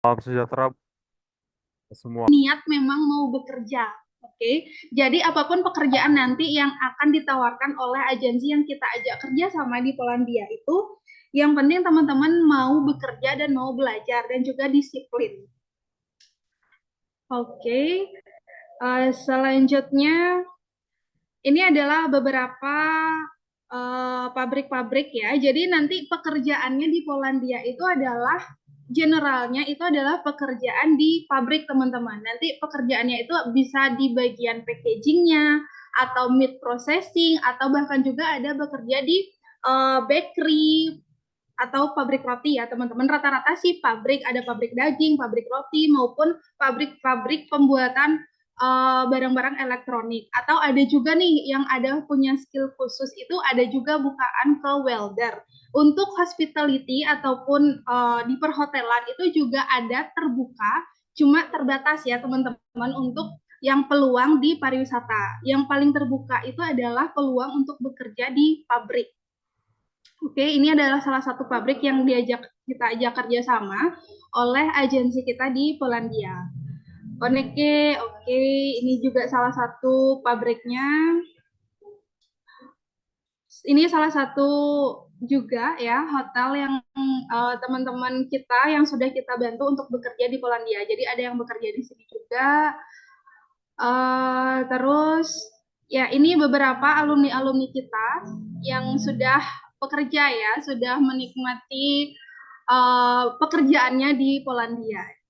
Salam sejahtera semua. Niat memang mau bekerja. Oke, jadi apapun pekerjaan nanti yang akan ditawarkan oleh agensi yang kita ajak kerja sama di Polandia itu, yang penting teman-teman mau bekerja dan mau belajar dan juga disiplin. Oke, selanjutnya ini adalah beberapa pabrik-pabrik ya. Jadi nanti pekerjaannya di Polandia itu adalah generalnya itu adalah pekerjaan di pabrik teman-teman. Nanti pekerjaannya itu bisa di bagian packagingnya atau meat processing atau bahkan juga ada bekerja di bakery atau pabrik roti ya teman-teman. Rata-rata sih pabrik, ada pabrik daging, pabrik roti maupun pabrik-pabrik pembuatan barang-barang elektronik. Atau ada juga nih yang ada punya skill khusus itu ada juga bukaan ke welder. Untuk hospitality ataupun di perhotelan itu juga ada terbuka, cuma terbatas ya teman-teman untuk yang peluang di pariwisata. Yang paling terbuka itu adalah peluang untuk bekerja di pabrik. Oke, ini adalah salah satu pabrik yang kita ajak kerjasama oleh agensi kita di Polandia. Oke, oke, ini juga salah satu pabriknya. Ini salah satu juga ya hotel yang teman-teman kita yang sudah kita bantu untuk bekerja di Polandia. Jadi ada yang bekerja di sini juga. Terus ya ini beberapa alumni-alumni kita yang sudah bekerja ya, sudah menikmati pekerjaannya di Polandia.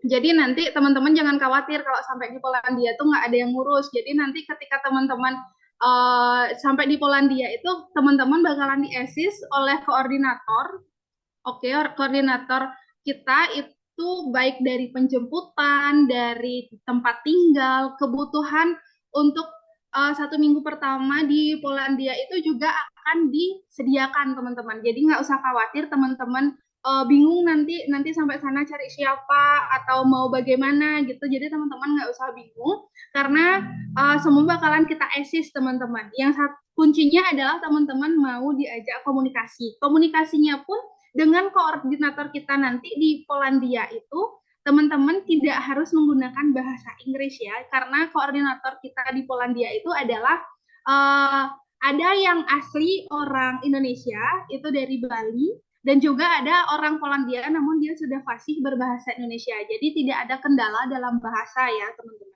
Jadi nanti teman-teman jangan khawatir kalau sampai di Polandia tuh nggak ada yang ngurus. Jadi nanti ketika teman-teman sampai di Polandia itu teman-teman bakalan di-assist oleh koordinator. Oke, koordinator kita itu baik dari penjemputan, dari tempat tinggal, kebutuhan untuk 1 minggu pertama di Polandia itu juga akan disediakan teman-teman. Jadi nggak usah khawatir teman-teman bingung nanti nanti sampai sana cari siapa atau mau bagaimana gitu. Jadi teman-teman nggak usah bingung karena semua bakalan kita assist teman-teman. Kuncinya adalah teman-teman mau diajak komunikasi. Komunikasinya pun dengan koordinator kita nanti di Polandia itu teman-teman tidak harus menggunakan bahasa Inggris ya karena koordinator kita di Polandia itu adalah uh, ada yang asli orang Indonesia itu dari Bali dan juga ada orang Polandia namun dia sudah fasih berbahasa Indonesia jadi tidak ada kendala dalam bahasa ya teman-teman.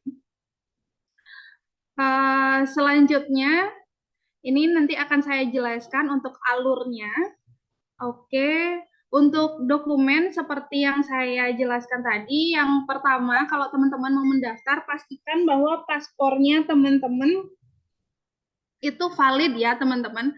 Selanjutnya ini nanti akan saya jelaskan untuk alurnya. Oke, untuk dokumen seperti yang saya jelaskan tadi, yang pertama kalau teman-teman mau mendaftar, pastikan bahwa paspornya teman-teman itu valid ya teman-teman.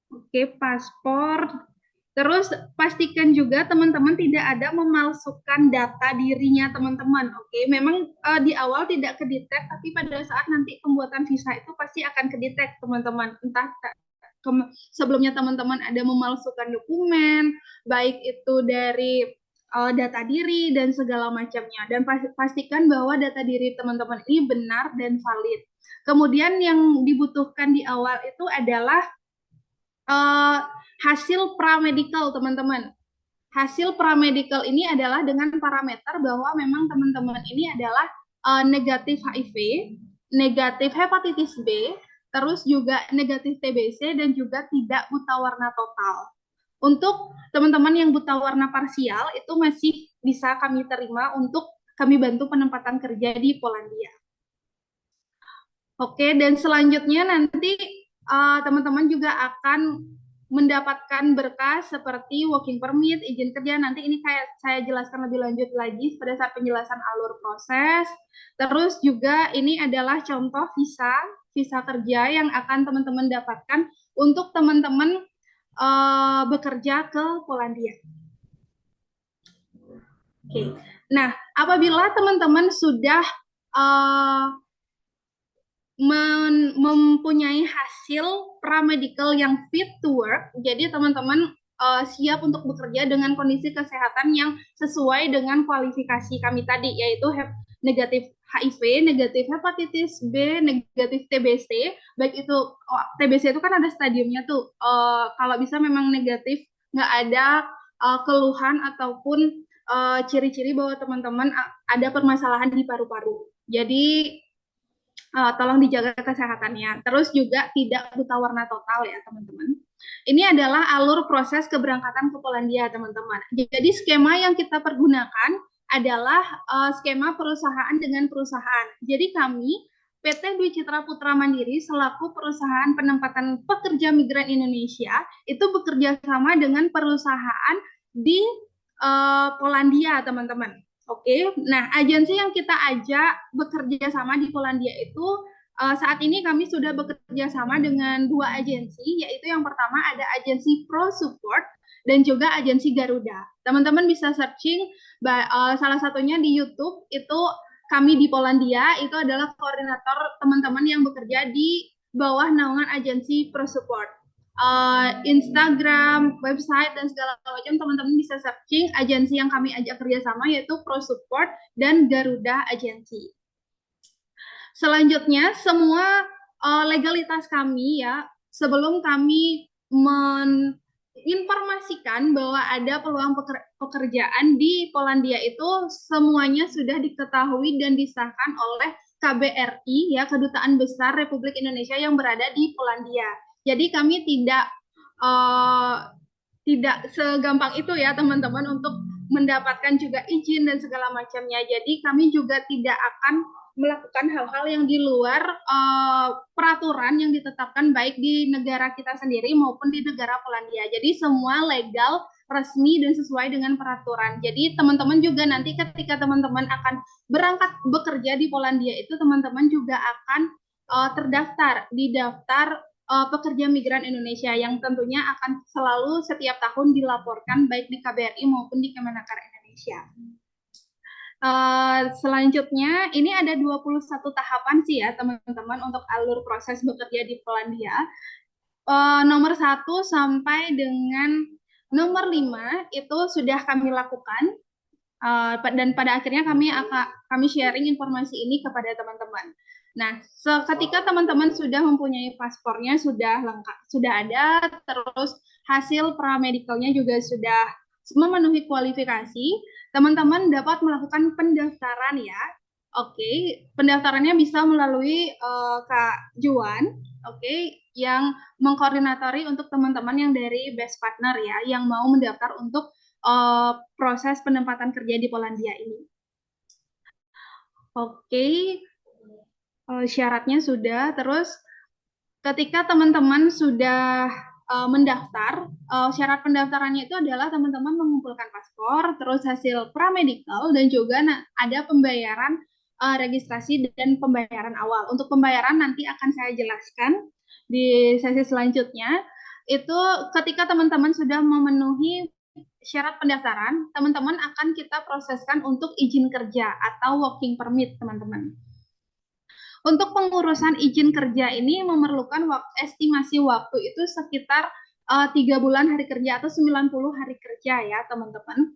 Oke, paspor. Terus pastikan juga teman-teman tidak ada memalsukan data dirinya teman-teman. Oke, memang di awal tidak kedetek, tapi pada saat nanti pembuatan visa itu pasti akan kedetek teman-teman. Entah sebelumnya teman-teman ada memalsukan dokumen, baik itu dari data diri dan segala macamnya. Dan pastikan bahwa data diri teman-teman ini benar dan valid. Kemudian yang dibutuhkan di awal itu adalah uh, hasil pramedical teman-teman. Hasil pramedical ini adalah dengan parameter bahwa memang teman-teman ini adalah negatif HIV, negatif hepatitis B, terus juga negatif TBC dan juga tidak buta warna total. Untuk teman-teman yang buta warna parsial itu masih bisa kami terima untuk kami bantu penempatan kerja di Polandia. Oke, dan selanjutnya nanti teman-teman juga akan mendapatkan berkas seperti working permit, izin kerja. Nanti ini kayak saya jelaskan lebih lanjut lagi pada saat penjelasan alur proses. Terus juga ini adalah contoh visa, visa kerja yang akan teman-teman dapatkan untuk teman-teman bekerja ke Polandia. Oke. Nah, apabila teman-teman sudah uh, mempunyai hasil pramedical yang fit to work. Jadi teman-teman siap untuk bekerja dengan kondisi kesehatan yang sesuai dengan kualifikasi kami tadi, yaitu negatif HIV, negatif hepatitis B, negatif TBC. Baik itu TBC itu kan ada stadiumnya tuh. Kalau bisa memang negatif, nggak ada keluhan ataupun ciri-ciri bahwa teman-teman ada permasalahan di paru-paru. Jadi tolong dijaga kesehatannya. Terus juga tidak buta warna total ya teman-teman. Ini adalah alur proses keberangkatan ke Polandia teman-teman. Jadi skema yang kita pergunakan adalah skema perusahaan dengan perusahaan. Jadi kami PT Dwi Citra Putra Mandiri selaku perusahaan penempatan pekerja migran Indonesia itu bekerja sama dengan perusahaan di Polandia teman-teman. Oke, nah agensi yang kita ajak bekerja sama di Polandia itu saat ini kami sudah bekerja sama dengan 2 agensi, yaitu yang pertama ada agensi Pro Support dan juga agensi Garuda. Teman-teman bisa searching salah satunya di YouTube itu kami di Polandia itu adalah koordinator teman-teman yang bekerja di bawah naungan agensi Pro Support. Instagram, website, dan segala macam teman-teman bisa searching agensi yang kami ajak kerjasama yaitu Pro Support dan Garuda Agency. Selanjutnya semua legalitas kami ya sebelum kami menginformasikan bahwa ada peluang pekerjaan di Polandia itu semuanya sudah diketahui dan disahkan oleh KBRI ya Kedutaan Besar Republik Indonesia yang berada di Polandia. Jadi kami tidak segampang itu ya teman-teman untuk mendapatkan juga izin dan segala macamnya. Jadi kami juga tidak akan melakukan hal-hal yang di luar peraturan yang ditetapkan baik di negara kita sendiri maupun di negara Polandia. Jadi semua legal, resmi, dan sesuai dengan peraturan. Jadi teman-teman juga nanti ketika teman-teman akan berangkat bekerja di Polandia itu teman-teman juga akan terdaftar di daftar pekerja migran Indonesia yang tentunya akan selalu setiap tahun dilaporkan baik di KBRI maupun di Kemenaker Indonesia. Selanjutnya ini ada 21 tahapan sih ya teman-teman untuk alur proses bekerja di Polandia. Nomor 1 sampai dengan nomor 5 itu sudah kami lakukan dan pada akhirnya kami sharing informasi ini kepada teman-teman. Nah, ketika teman-teman sudah mempunyai paspornya sudah lengkap, sudah ada, terus hasil pramedikalnya juga sudah memenuhi kualifikasi, teman-teman dapat melakukan pendaftaran ya. Oke, pendaftarannya bisa melalui Kak Juan, oke, yang mengkoordinatori untuk teman-teman yang dari Best Partner ya, yang mau mendaftar untuk proses penempatan kerja di Polandia ini. Oke, syaratnya sudah, terus ketika teman-teman sudah mendaftar, syarat pendaftarannya itu adalah teman-teman mengumpulkan paspor, terus hasil pramedical, dan juga ada pembayaran registrasi dan pembayaran awal. Untuk pembayaran nanti akan saya jelaskan di sesi selanjutnya. Itu ketika teman-teman sudah memenuhi syarat pendaftaran, teman-teman akan kita proseskan untuk izin kerja atau working permit, teman-teman. Untuk pengurusan izin kerja ini memerlukan estimasi waktu itu sekitar 3 bulan hari kerja atau 90 hari kerja ya teman-teman.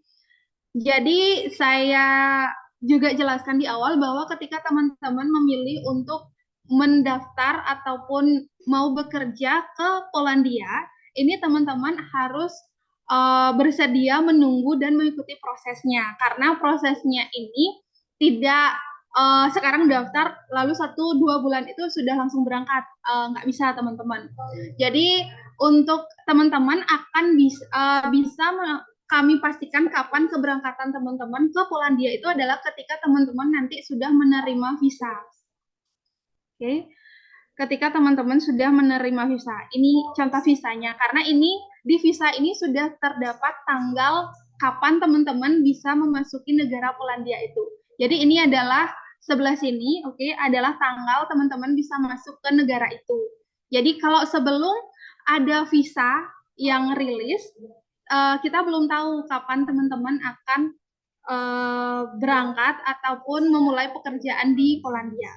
Jadi saya juga jelaskan di awal bahwa ketika teman-teman memilih untuk mendaftar ataupun mau bekerja ke Polandia, ini teman-teman harus bersedia menunggu dan mengikuti prosesnya karena prosesnya ini tidak sekarang daftar lalu 1-2 bulan itu sudah langsung berangkat, nggak bisa teman-teman. Jadi untuk teman-teman akan bisa kami pastikan kapan keberangkatan teman-teman ke Polandia itu adalah ketika teman-teman nanti sudah menerima visa. Oke, ketika teman-teman sudah menerima visa, ini contoh visanya karena ini di visa ini sudah terdapat tanggal kapan teman-teman bisa memasuki negara Polandia itu. Jadi ini adalah sebelah sini, oke, adalah tanggal teman-teman bisa masuk ke negara itu. Jadi kalau sebelum ada visa yang rilis, kita belum tahu kapan teman-teman akan berangkat ataupun memulai pekerjaan di Polandia.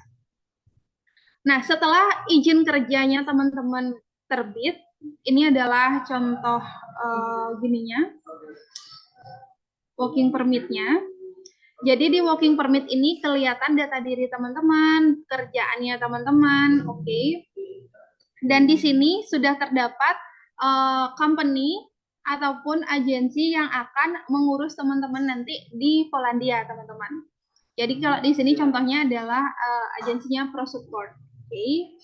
Nah, setelah izin kerjanya teman-teman terbit, ini adalah contoh gininya, working permit-nya. Jadi di working permit ini kelihatan data diri teman-teman, kerjaannya teman-teman, oke. Dan di sini sudah terdapat company ataupun agensi yang akan mengurus teman-teman nanti di Polandia, teman-teman. Jadi kalau di sini contohnya adalah agensinya ProSupport. Oke.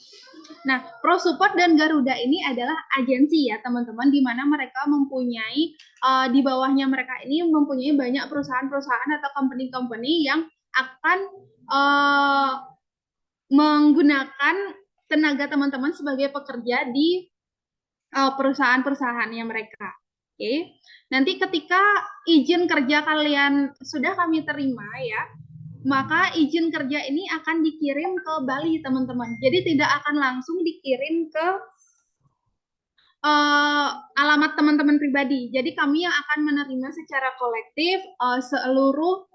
Nah, ProSupport dan Garuda ini adalah agensi ya, teman-teman, di mana mereka mempunyai di bawahnya mereka ini mempunyai banyak perusahaan-perusahaan atau company-company yang akan menggunakan tenaga teman-teman sebagai pekerja di perusahaan-perusahaannya mereka. Oke. Nanti ketika izin kerja kalian sudah kami terima ya, maka izin kerja ini akan dikirim ke Bali, teman-teman. Jadi tidak akan langsung dikirim ke alamat teman-teman pribadi. Jadi kami yang akan menerima secara kolektif seluruh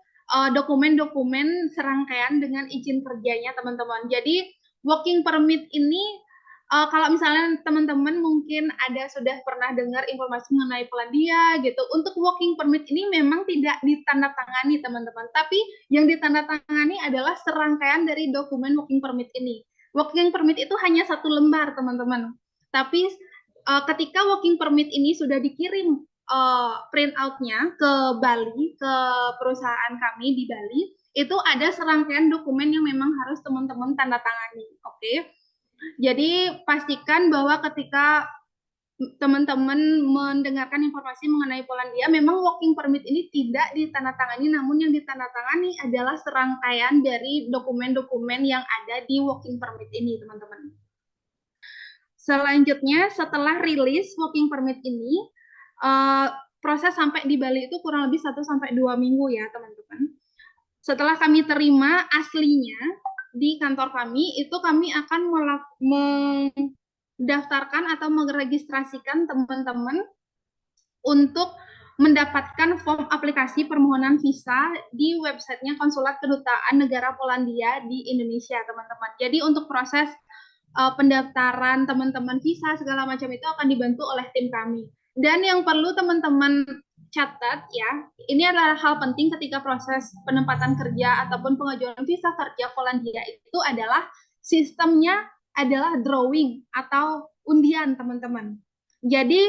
dokumen-dokumen serangkaian dengan izin kerjanya, teman-teman. Jadi working permit ini kalau misalnya teman-teman mungkin sudah pernah dengar informasi mengenai Polandia gitu, untuk working permit ini memang tidak ditandatangani, teman-teman, tapi yang ditandatangani adalah serangkaian dari dokumen working permit ini. Working permit itu hanya satu lembar, teman-teman, tapi ketika working permit ini sudah dikirim print out-nya ke Bali, ke perusahaan kami di Bali, itu ada serangkaian dokumen yang memang harus teman-teman tanda tangani. Oke. Jadi pastikan bahwa ketika teman-teman mendengarkan informasi mengenai Polandia, memang working permit ini tidak ditandatangani, namun yang ditandatangani adalah serangkaian dari dokumen-dokumen yang ada di working permit ini, teman-teman. Selanjutnya, setelah rilis working permit ini, proses sampai di Bali itu kurang lebih 1-2 minggu ya, teman-teman. Setelah kami terima aslinya di kantor kami, itu kami akan mendaftarkan atau meregistrasikan teman-teman untuk mendapatkan form aplikasi permohonan visa di websitenya Konsulat Kedutaan Negara Polandia di Indonesia, teman-teman. Jadi untuk proses pendaftaran teman-teman visa segala macam itu akan dibantu oleh tim kami. Dan yang perlu teman-teman catat ya, ini adalah hal penting ketika proses penempatan kerja ataupun pengajuan visa kerja Polandia itu adalah sistemnya adalah drawing atau undian, teman-teman. Jadi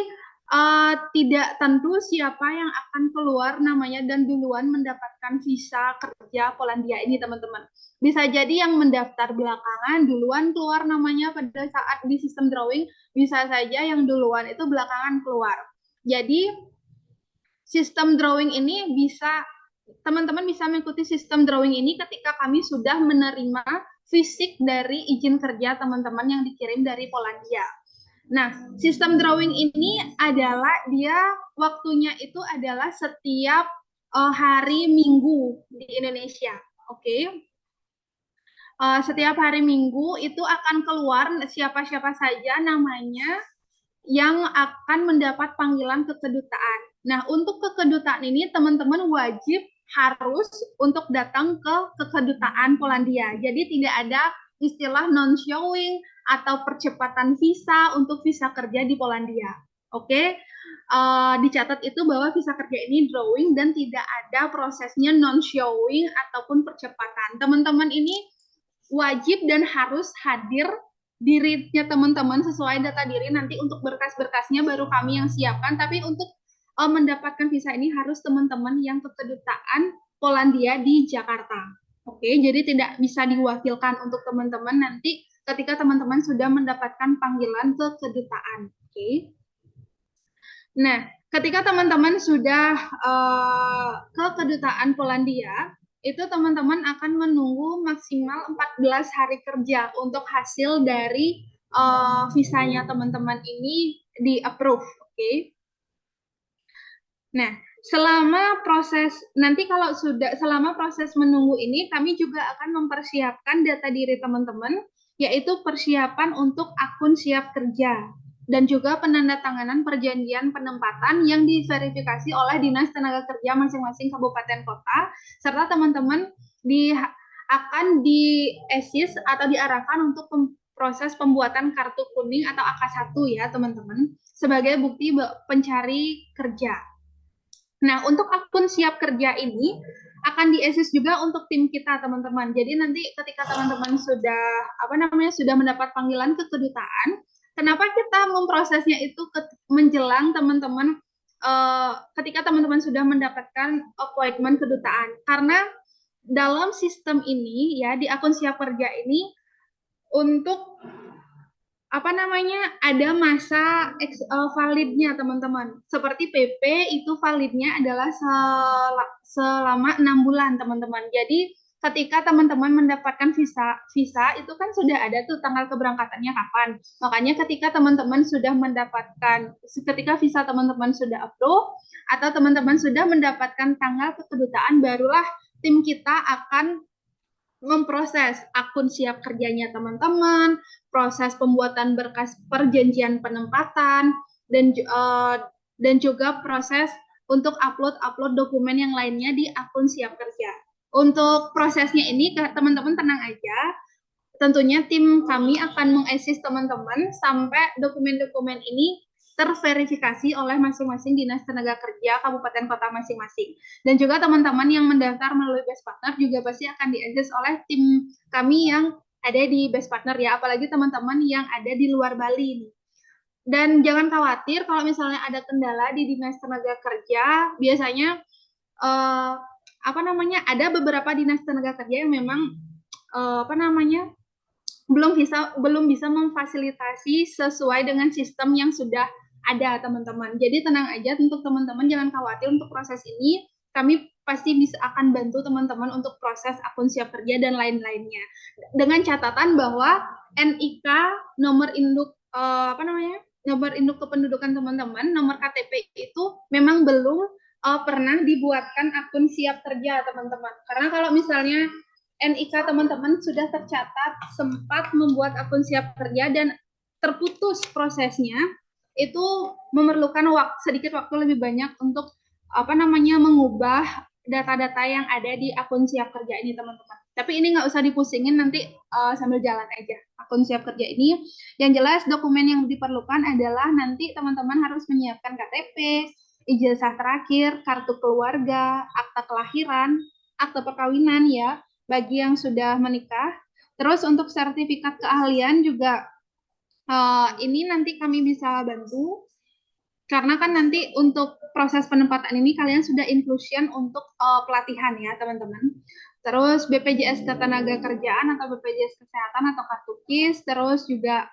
tidak tentu siapa yang akan keluar namanya dan duluan mendapatkan visa kerja Polandia ini, teman-teman. Bisa jadi yang mendaftar belakangan duluan keluar namanya pada saat di sistem drawing, bisa saja yang duluan itu belakangan keluar. Jadi sistem drawing ini bisa teman-teman bisa mengikuti sistem drawing ini ketika kami sudah menerima fisik dari izin kerja teman-teman yang dikirim dari Polandia. Nah, sistem drawing ini adalah dia waktunya itu adalah setiap hari Minggu di Indonesia. Oke. Setiap hari Minggu itu akan keluar siapa-siapa saja namanya yang akan mendapat panggilan ke kedutaan. Nah, untuk ke kedutaan ini teman-teman wajib harus untuk datang ke kedutaan Polandia. Jadi tidak ada istilah non-showing atau percepatan visa untuk visa kerja di Polandia. Oke, dicatat itu bahwa visa kerja ini drawing dan tidak ada prosesnya non-showing ataupun percepatan. Teman-teman ini wajib dan harus hadir dirinya teman-teman sesuai data diri, nanti untuk berkas-berkasnya baru kami yang siapkan, tapi untuk mendapatkan visa ini harus teman-teman yang ke kedutaan Polandia di Jakarta. Oke, jadi tidak bisa diwakilkan untuk teman-teman nanti ketika teman-teman sudah mendapatkan panggilan ke kedutaan. Oke. Nah, ketika teman-teman sudah ke kedutaan Polandia, itu teman-teman akan menunggu maksimal 14 hari kerja untuk hasil dari visanya teman-teman ini di-approve. Oke. Nah, selama proses menunggu ini, kami juga akan mempersiapkan data diri teman-teman, yaitu persiapan untuk akun siap kerja dan juga penandatanganan perjanjian penempatan yang diverifikasi oleh Dinas Tenaga Kerja masing-masing kabupaten kota, serta teman-teman akan di-assist atau diarahkan untuk proses pembuatan kartu kuning atau AK1 ya teman-teman, sebagai bukti pencari kerja. Nah, untuk akun siap kerja ini akan di-assist juga untuk tim kita, teman-teman. Jadi nanti ketika teman-teman sudah mendapat panggilan ke kedutaan, kenapa kita memprosesnya itu menjelang teman-teman ketika teman-teman sudah mendapatkan appointment kedutaan. Karena dalam sistem ini ya, di akun siap kerja ini, untuk apa namanya, ada masa validnya teman-teman. Seperti PP itu validnya adalah selama 6 bulan teman-teman. Jadi ketika teman-teman mendapatkan visa itu kan sudah ada tuh tanggal keberangkatannya kapan. Makanya ketika teman-teman sudah mendapatkan, ketika visa teman-teman sudah approve atau teman-teman sudah mendapatkan tanggal kedutaan, barulah tim kita akan memproses akun siap kerjanya teman-teman, proses pembuatan berkas perjanjian penempatan, dan juga proses untuk upload dokumen yang lainnya di akun siap kerja. Untuk prosesnya ini teman-teman tenang aja, tentunya tim kami akan mengassist teman-teman sampai dokumen-dokumen ini terverifikasi oleh masing-masing dinas tenaga kerja kabupaten kota masing-masing. Dan juga teman-teman yang mendaftar melalui Best Partner juga pasti akan di-assist oleh tim kami yang ada di Best Partner ya, apalagi teman-teman yang ada di luar Bali. Dan jangan khawatir kalau misalnya ada kendala di dinas tenaga kerja, biasanya apa namanya, ada beberapa dinas tenaga kerja yang memang apa namanya, belum bisa memfasilitasi sesuai dengan sistem yang sudah ada teman-teman. Jadi tenang aja untuk teman-teman, jangan khawatir untuk proses ini. Kami pasti bisa akan bantu teman-teman untuk proses akun siap kerja dan lain-lainnya. Dengan catatan bahwa NIK, nomor induk apa namanya, nomor induk kependudukan teman-teman, nomor KTP itu memang belum pernah dibuatkan akun siap kerja teman-teman. Karena kalau misalnya NIK teman-teman sudah tercatat sempat membuat akun siap kerja dan terputus prosesnya, itu memerlukan sedikit waktu lebih banyak untuk apa namanya, mengubah data-data yang ada di akun siap kerja ini teman-teman. Tapi ini nggak usah dipusingin, nanti sambil jalan aja akun siap kerja ini. Yang jelas dokumen yang diperlukan adalah nanti teman-teman harus menyiapkan KTP, ijazah terakhir, kartu keluarga, akta kelahiran, akta perkawinan ya, bagi yang sudah menikah. Terus untuk sertifikat keahlian juga ini nanti kami bisa bantu, karena kan nanti untuk proses penempatan ini kalian sudah inclusion untuk pelatihan ya teman-teman. Terus BPJS Ketenagakerjaan atau BPJS Kesehatan atau kartu KIS, terus juga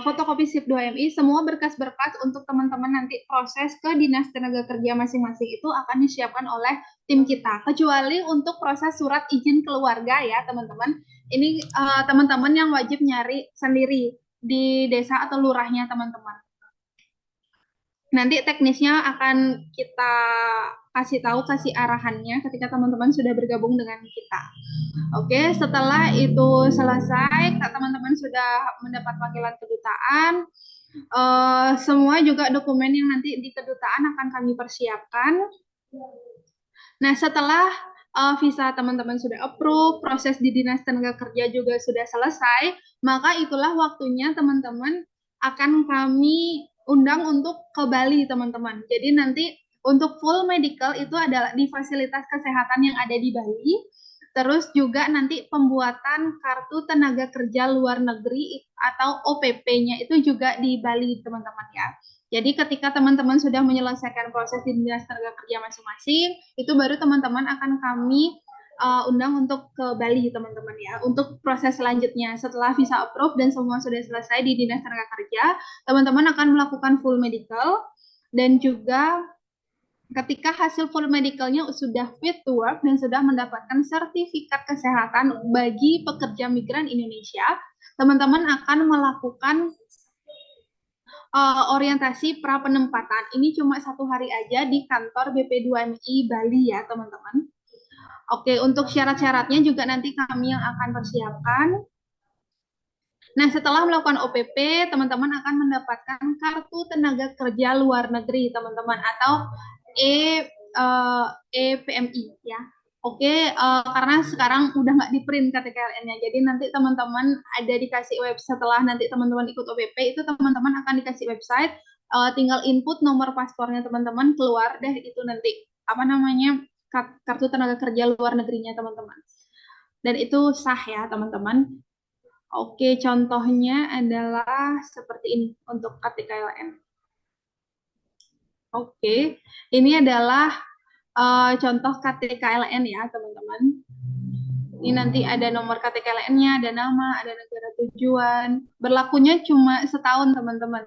fotokopi SIP 2MI, semua berkas-berkas untuk teman-teman nanti proses ke Dinas Tenaga Kerja masing-masing itu akan disiapkan oleh tim kita. Kecuali untuk proses surat izin keluarga ya teman-teman. Ini teman-teman yang wajib nyari sendiri di desa atau lurahnya teman-teman. Nanti teknisnya akan kita kasih arahannya ketika teman-teman sudah bergabung dengan kita. Oke, setelah itu selesai, teman-teman sudah mendapat panggilan kedutaan, semua juga dokumen yang nanti di kedutaan akan kami persiapkan. Nah, setelah visa teman-teman sudah approve, proses di Dinas Tenaga Kerja juga sudah selesai, maka itulah waktunya teman-teman akan kami undang untuk ke Bali, teman-teman. Jadi nanti untuk full medical itu adalah di fasilitas kesehatan yang ada di Bali. Terus juga nanti pembuatan kartu tenaga kerja luar negeri atau OPP-nya itu juga di Bali, teman-teman ya. Jadi ketika teman-teman sudah menyelesaikan proses di Dinas Tenaga Kerja masing-masing, itu baru teman-teman akan kami undang untuk ke Bali, teman-teman ya. Untuk proses selanjutnya, setelah visa approve dan semua sudah selesai di Dinas Tenaga Kerja, teman-teman akan melakukan full medical, dan juga ketika hasil full medicalnya sudah fit to work dan sudah mendapatkan sertifikat kesehatan bagi pekerja migran Indonesia, teman-teman akan melakukan orientasi pra penempatan. Ini cuma 1 hari aja di kantor BP2MI Bali ya teman-teman. Oke, untuk syarat-syaratnya juga nanti kami yang akan persiapkan. Nah, setelah melakukan OPP, teman-teman akan mendapatkan kartu tenaga kerja luar negeri, teman-teman, atau EPMI ya. Oke, karena sekarang udah nggak di print KTKLN-nya, jadi nanti teman-teman ada dikasih website. Setelah nanti teman-teman ikut OPP, itu teman-teman akan dikasih website, tinggal input nomor paspornya teman-teman, keluar deh itu nanti apa namanya, kartu tenaga kerja luar negerinya teman-teman. Dan itu sah ya teman-teman. Oke, contohnya adalah seperti ini untuk KTKLN. Oke, ini adalah contoh KTKLN ya teman-teman. Ini nanti ada nomor KTKLN-nya, ada nama, ada negara tujuan. Berlakunya cuma setahun teman-teman.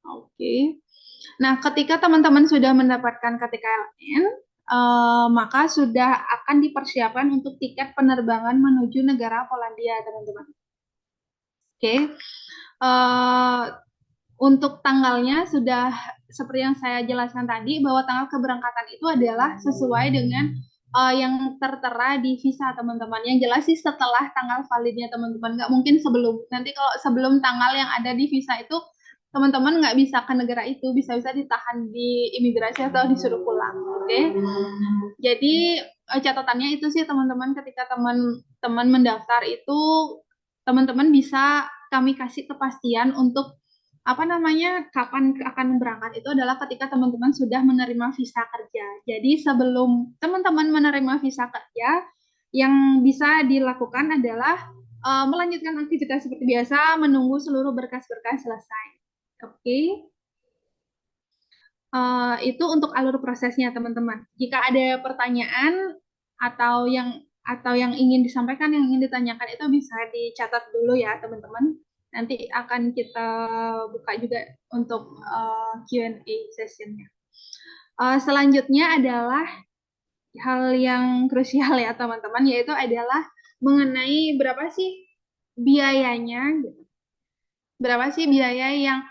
Oke. Nah, ketika teman-teman sudah mendapatkan KTKLN, maka sudah akan dipersiapkan untuk tiket penerbangan menuju negara Polandia, teman-teman. Oke. Eh, untuk tanggalnya sudah seperti yang saya jelaskan tadi, bahwa tanggal keberangkatan itu adalah sesuai dengan yang tertera di visa teman-teman. Yang jelas sih setelah tanggal validnya teman-teman, nggak mungkin sebelum. Nanti kalau sebelum tanggal yang ada di visa itu, teman-teman nggak bisa ke negara itu, bisa-bisa ditahan di imigrasi atau disuruh pulang. Oke? Jadi catatannya itu sih teman-teman, ketika teman-teman mendaftar itu, teman-teman bisa kami kasih kepastian untuk apa namanya, kapan akan berangkat itu adalah ketika teman-teman sudah menerima visa kerja. Jadi sebelum teman-teman menerima visa kerja, yang bisa dilakukan adalah melanjutkan aktivitas seperti biasa, menunggu seluruh berkas-berkas selesai. Oke. Itu untuk alur prosesnya teman-teman. Jika ada pertanyaan atau yang ingin disampaikan, yang ingin ditanyakan, itu bisa dicatat dulu ya teman-teman. Nanti akan kita buka juga untuk Q&A sessionnya. Selanjutnya adalah hal yang krusial ya teman-teman, yaitu adalah mengenai berapa sih biayanya, gitu. Berapa sih biaya yang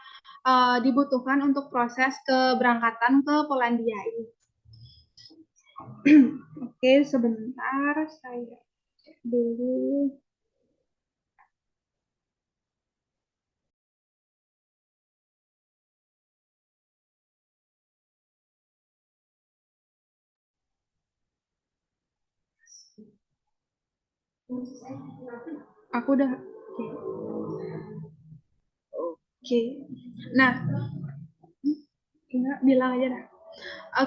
dibutuhkan untuk proses keberangkatan ke Polandia ini. Oke, sebentar saya cek dulu. Aku udah oke. Oke. Nah, bilang aja dah.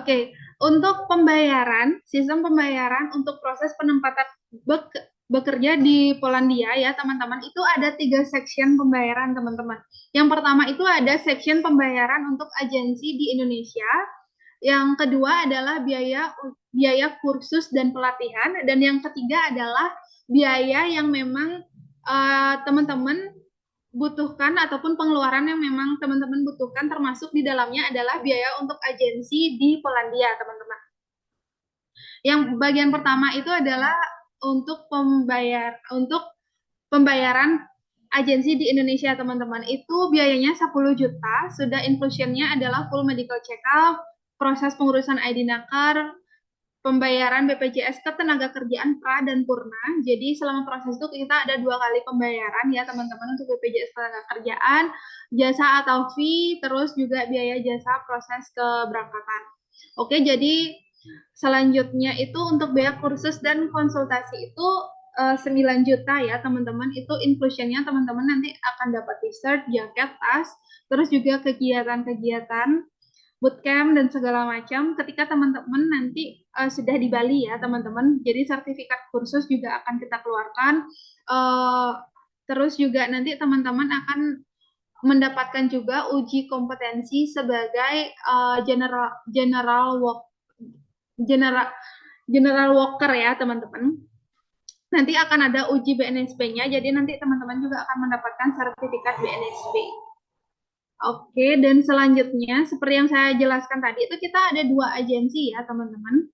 Oke, untuk pembayaran, sistem pembayaran untuk proses penempatan bekerja di Polandia ya teman-teman, itu ada 3 section pembayaran teman-teman. Yang pertama itu ada section pembayaran untuk agensi di Indonesia. Yang kedua adalah biaya kursus dan pelatihan, dan yang ketiga adalah biaya yang memang teman-teman butuhkan ataupun pengeluaran yang memang teman-teman butuhkan, termasuk di dalamnya adalah biaya untuk agensi di Polandia, teman-teman. Yang bagian pertama itu adalah untuk pembayaran agensi di Indonesia, teman-teman. Itu biayanya 10 juta, sudah inclusion-nya adalah full medical check-up, proses pengurusan ID nakar, pembayaran BPJS Ketenagakerjaan pra dan purna. Jadi selama proses itu kita ada 2 kali pembayaran ya teman-teman, untuk BPJS Ketenagakerjaan, jasa atau fee, terus juga biaya jasa proses keberangkatan. Oke, jadi selanjutnya itu untuk biaya kursus dan konsultasi itu 9 juta ya teman-teman. Itu inclusion-nya teman-teman nanti akan dapat t-shirt, jaket, tas, terus juga kegiatan-kegiatan bootcamp dan segala macam ketika teman-teman nanti sudah di Bali ya teman-teman. Jadi sertifikat kursus juga akan kita keluarkan. Terus juga nanti teman-teman akan mendapatkan juga uji kompetensi sebagai general general worker ya teman-teman. Nanti akan ada uji BNSP-nya, jadi nanti teman-teman juga akan mendapatkan sertifikat BNSP. Oke, dan selanjutnya seperti yang saya jelaskan tadi, itu kita ada 2 agensi ya teman-teman.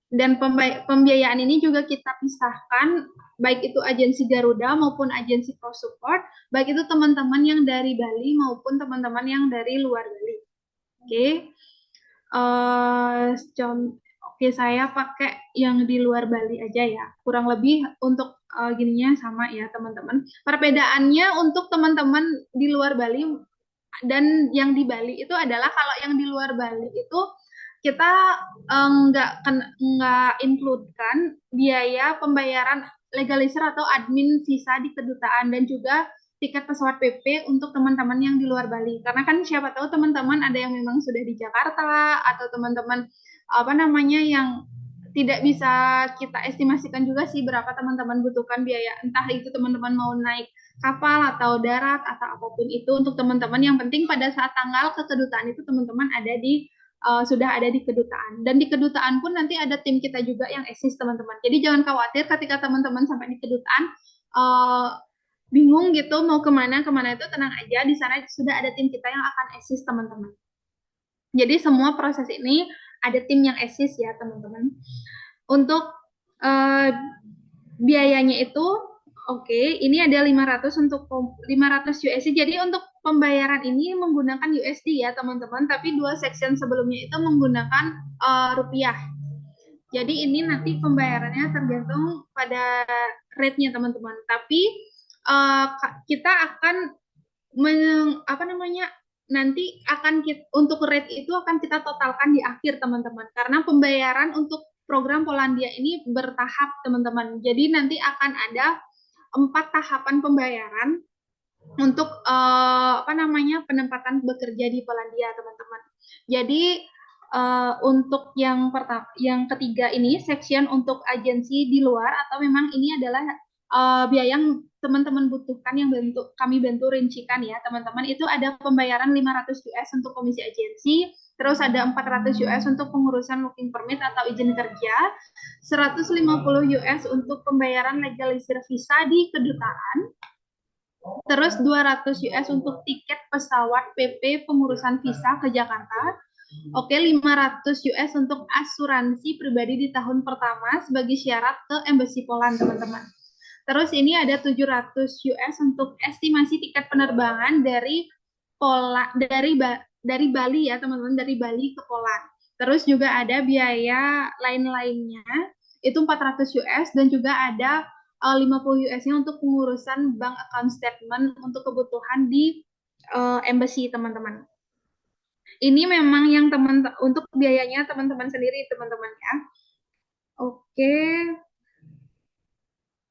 Dan pembiayaan ini juga kita pisahkan, baik itu agensi Garuda maupun agensi Pro Support, baik itu teman-teman yang dari Bali maupun teman-teman yang dari luar Bali. Oke. Oke, saya pakai yang di luar Bali aja ya. Kurang lebih untuk gininya sama ya teman-teman. Perbedaannya untuk teman-teman di luar Bali dan yang di Bali itu adalah, kalau yang di luar Bali itu kita nggak include-kan biaya pembayaran legalizer atau admin visa di kedutaan, dan juga tiket pesawat PP untuk teman-teman yang di luar Bali. Karena kan siapa tahu teman-teman ada yang memang sudah di Jakarta, atau teman-teman apa namanya yang tidak bisa kita estimasikan juga sih berapa teman-teman butuhkan biaya. Entah itu teman-teman mau naik kapal atau darat atau apapun itu untuk teman-teman. Yang penting pada saat tanggal ke kedutaan itu teman-teman ada di sudah ada di kedutaan. Dan di kedutaan pun nanti ada tim kita juga yang eksis teman-teman. Jadi jangan khawatir ketika teman-teman sampai di kedutaan uh, bingung gitu mau kemana kemana itu tenang aja, di sana sudah ada tim kita yang akan eksis teman-teman. Jadi semua proses ini ada tim yang eksis ya teman-teman. Untuk uh, biayanya itu oke, ini ada 500 untuk 500 USD. Jadi untuk pembayaran ini menggunakan USD ya teman-teman, tapi dua section sebelumnya itu menggunakan rupiah. Jadi ini nanti pembayarannya tergantung pada rate-nya teman-teman. Tapi kita akan apa namanya, nanti akan untuk rate itu akan kita totalkan di akhir teman-teman, karena pembayaran untuk program Polandia ini bertahap teman-teman. Jadi nanti akan ada 4 tahapan pembayaran untuk apa namanya, penempatan bekerja di Polandia teman-teman. Jadi untuk yang ketiga ini section untuk agensi di luar, atau memang ini adalah biaya yang teman-teman butuhkan yang kami bantu rincikan ya teman-teman, itu ada pembayaran 500 US untuk komisi agensi, terus ada 400 US untuk pengurusan working permit atau izin kerja, 150 US untuk pembayaran legalisir visa di kedutaan, terus 200 US untuk tiket pesawat PP pengurusan visa ke Jakarta. Oke, 500 US untuk asuransi pribadi di tahun pertama sebagai syarat ke Embassy Poland, teman-teman. Terus ini ada 700 US untuk estimasi tiket penerbangan dari Bali ya, teman-teman, dari Bali ke Poland. Terus juga ada biaya lain-lainnya, itu 400 US, dan juga ada 50 US-nya untuk pengurusan bank account statement untuk kebutuhan di embassy, teman-teman. Ini memang yang untuk biayanya teman-teman sendiri, teman-teman ya. Oke.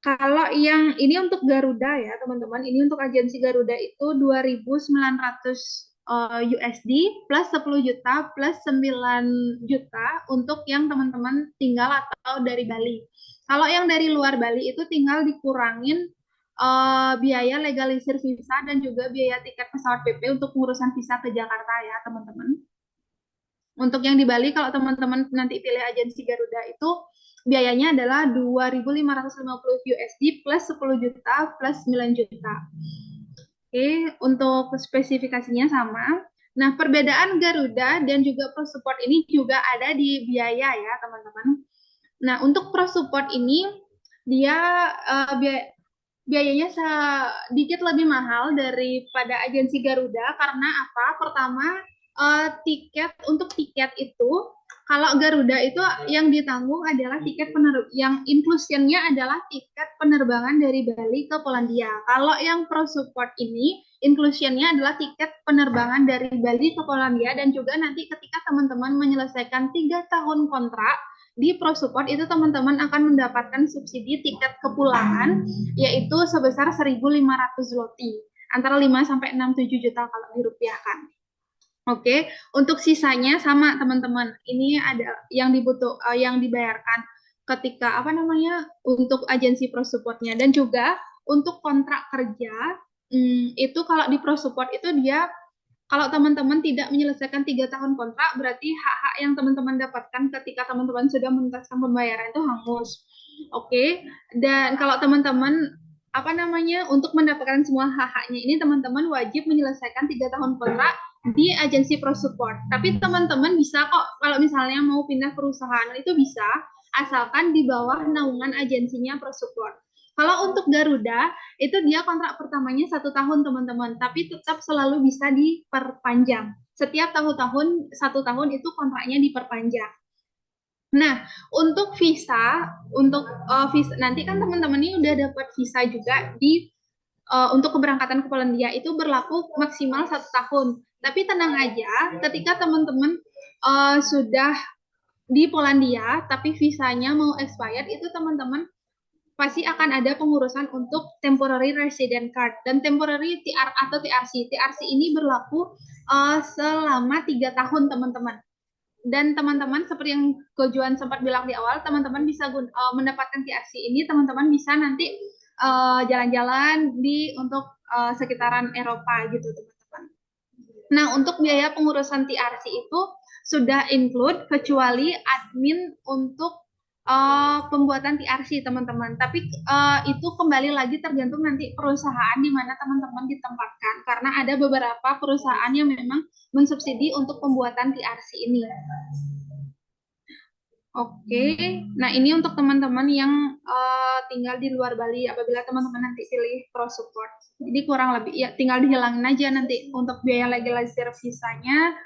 Kalau yang ini untuk Garuda ya, teman-teman. Ini untuk agensi Garuda itu 2.900 USD plus 10 juta plus 9 juta untuk yang teman-teman tinggal atau dari Bali. Kalau yang dari luar Bali itu tinggal dikurangin biaya legalisir visa dan juga biaya tiket pesawat PP untuk pengurusan visa ke Jakarta ya, teman-teman. Untuk yang di Bali, kalau teman-teman nanti pilih agensi Garuda itu biayanya adalah 2.550 USD plus 10 juta plus 9 juta. Oke, untuk spesifikasinya sama. Nah, perbedaan Garuda dan juga Pro Support ini juga ada di biaya ya, teman-teman. Nah, untuk Pro Support ini dia biayanya sedikit lebih mahal daripada agensi Garuda karena apa? Pertama, tiket itu kalau Garuda itu yang ditanggung adalah tiket yang inclusion-nya adalah tiket penerbangan dari Bali ke Polandia. Kalau yang Pro Support ini inclusion-nya adalah tiket penerbangan dari Bali ke Polandia, dan juga nanti ketika teman-teman menyelesaikan 3 tahun kontrak di Pro Support itu teman-teman akan mendapatkan subsidi tiket kepulangan yaitu sebesar 1.500 zloty, antara 5 sampai 6-7 juta kalau dirupiahkan. Oke, untuk sisanya sama teman-teman. Ini ada yang yang dibayarkan ketika apa namanya untuk agensi Pro Support-nya, dan juga untuk kontrak kerja itu kalau di Pro Support itu dia kalau teman-teman tidak menyelesaikan 3 tahun kontrak, berarti hak-hak yang teman-teman dapatkan ketika teman-teman sudah menuntaskan pembayaran itu hangus. Oke, dan kalau teman-teman apa namanya untuk mendapatkan semua hak-haknya ini teman-teman wajib menyelesaikan 3 tahun kontrak di agensi Pro Support. Tapi teman-teman bisa kok kalau misalnya mau pindah perusahaan itu bisa, asalkan di bawah naungan agensinya Pro Support. Kalau untuk Garuda itu dia kontrak pertamanya 1 tahun teman-teman, tapi tetap selalu bisa diperpanjang. Setiap 1 tahun itu kontraknya diperpanjang. Nah, untuk visa, visa nanti kan teman-teman ini udah dapat visa juga untuk keberangkatan ke Polandia itu berlaku maksimal 1 tahun. Tapi tenang aja, ketika teman-teman sudah di Polandia, tapi visanya mau expired, itu teman-teman pasti akan ada pengurusan untuk temporary resident card dan temporary TR atau TRC. TRC ini berlaku selama 3 tahun, teman-teman. Dan teman-teman seperti yang Kojuan sempat bilang di awal, teman-teman bisa mendapatkan TRC ini, teman-teman bisa nanti jalan-jalan di untuk sekitaran Eropa gitu teman-teman. Nah, untuk biaya pengurusan TRC itu sudah include kecuali admin untuk pembuatan TRC teman-teman. Tapi itu kembali lagi tergantung nanti perusahaan di mana teman-teman ditempatkan. Karena ada beberapa perusahaan yang memang mensubsidi untuk pembuatan TRC ini. Oke, nah ini untuk teman-teman yang tinggal di luar Bali apabila teman-teman nanti pilih Pro Support. Jadi kurang lebih ya tinggal dihilangin aja nanti untuk biaya legalisir visanya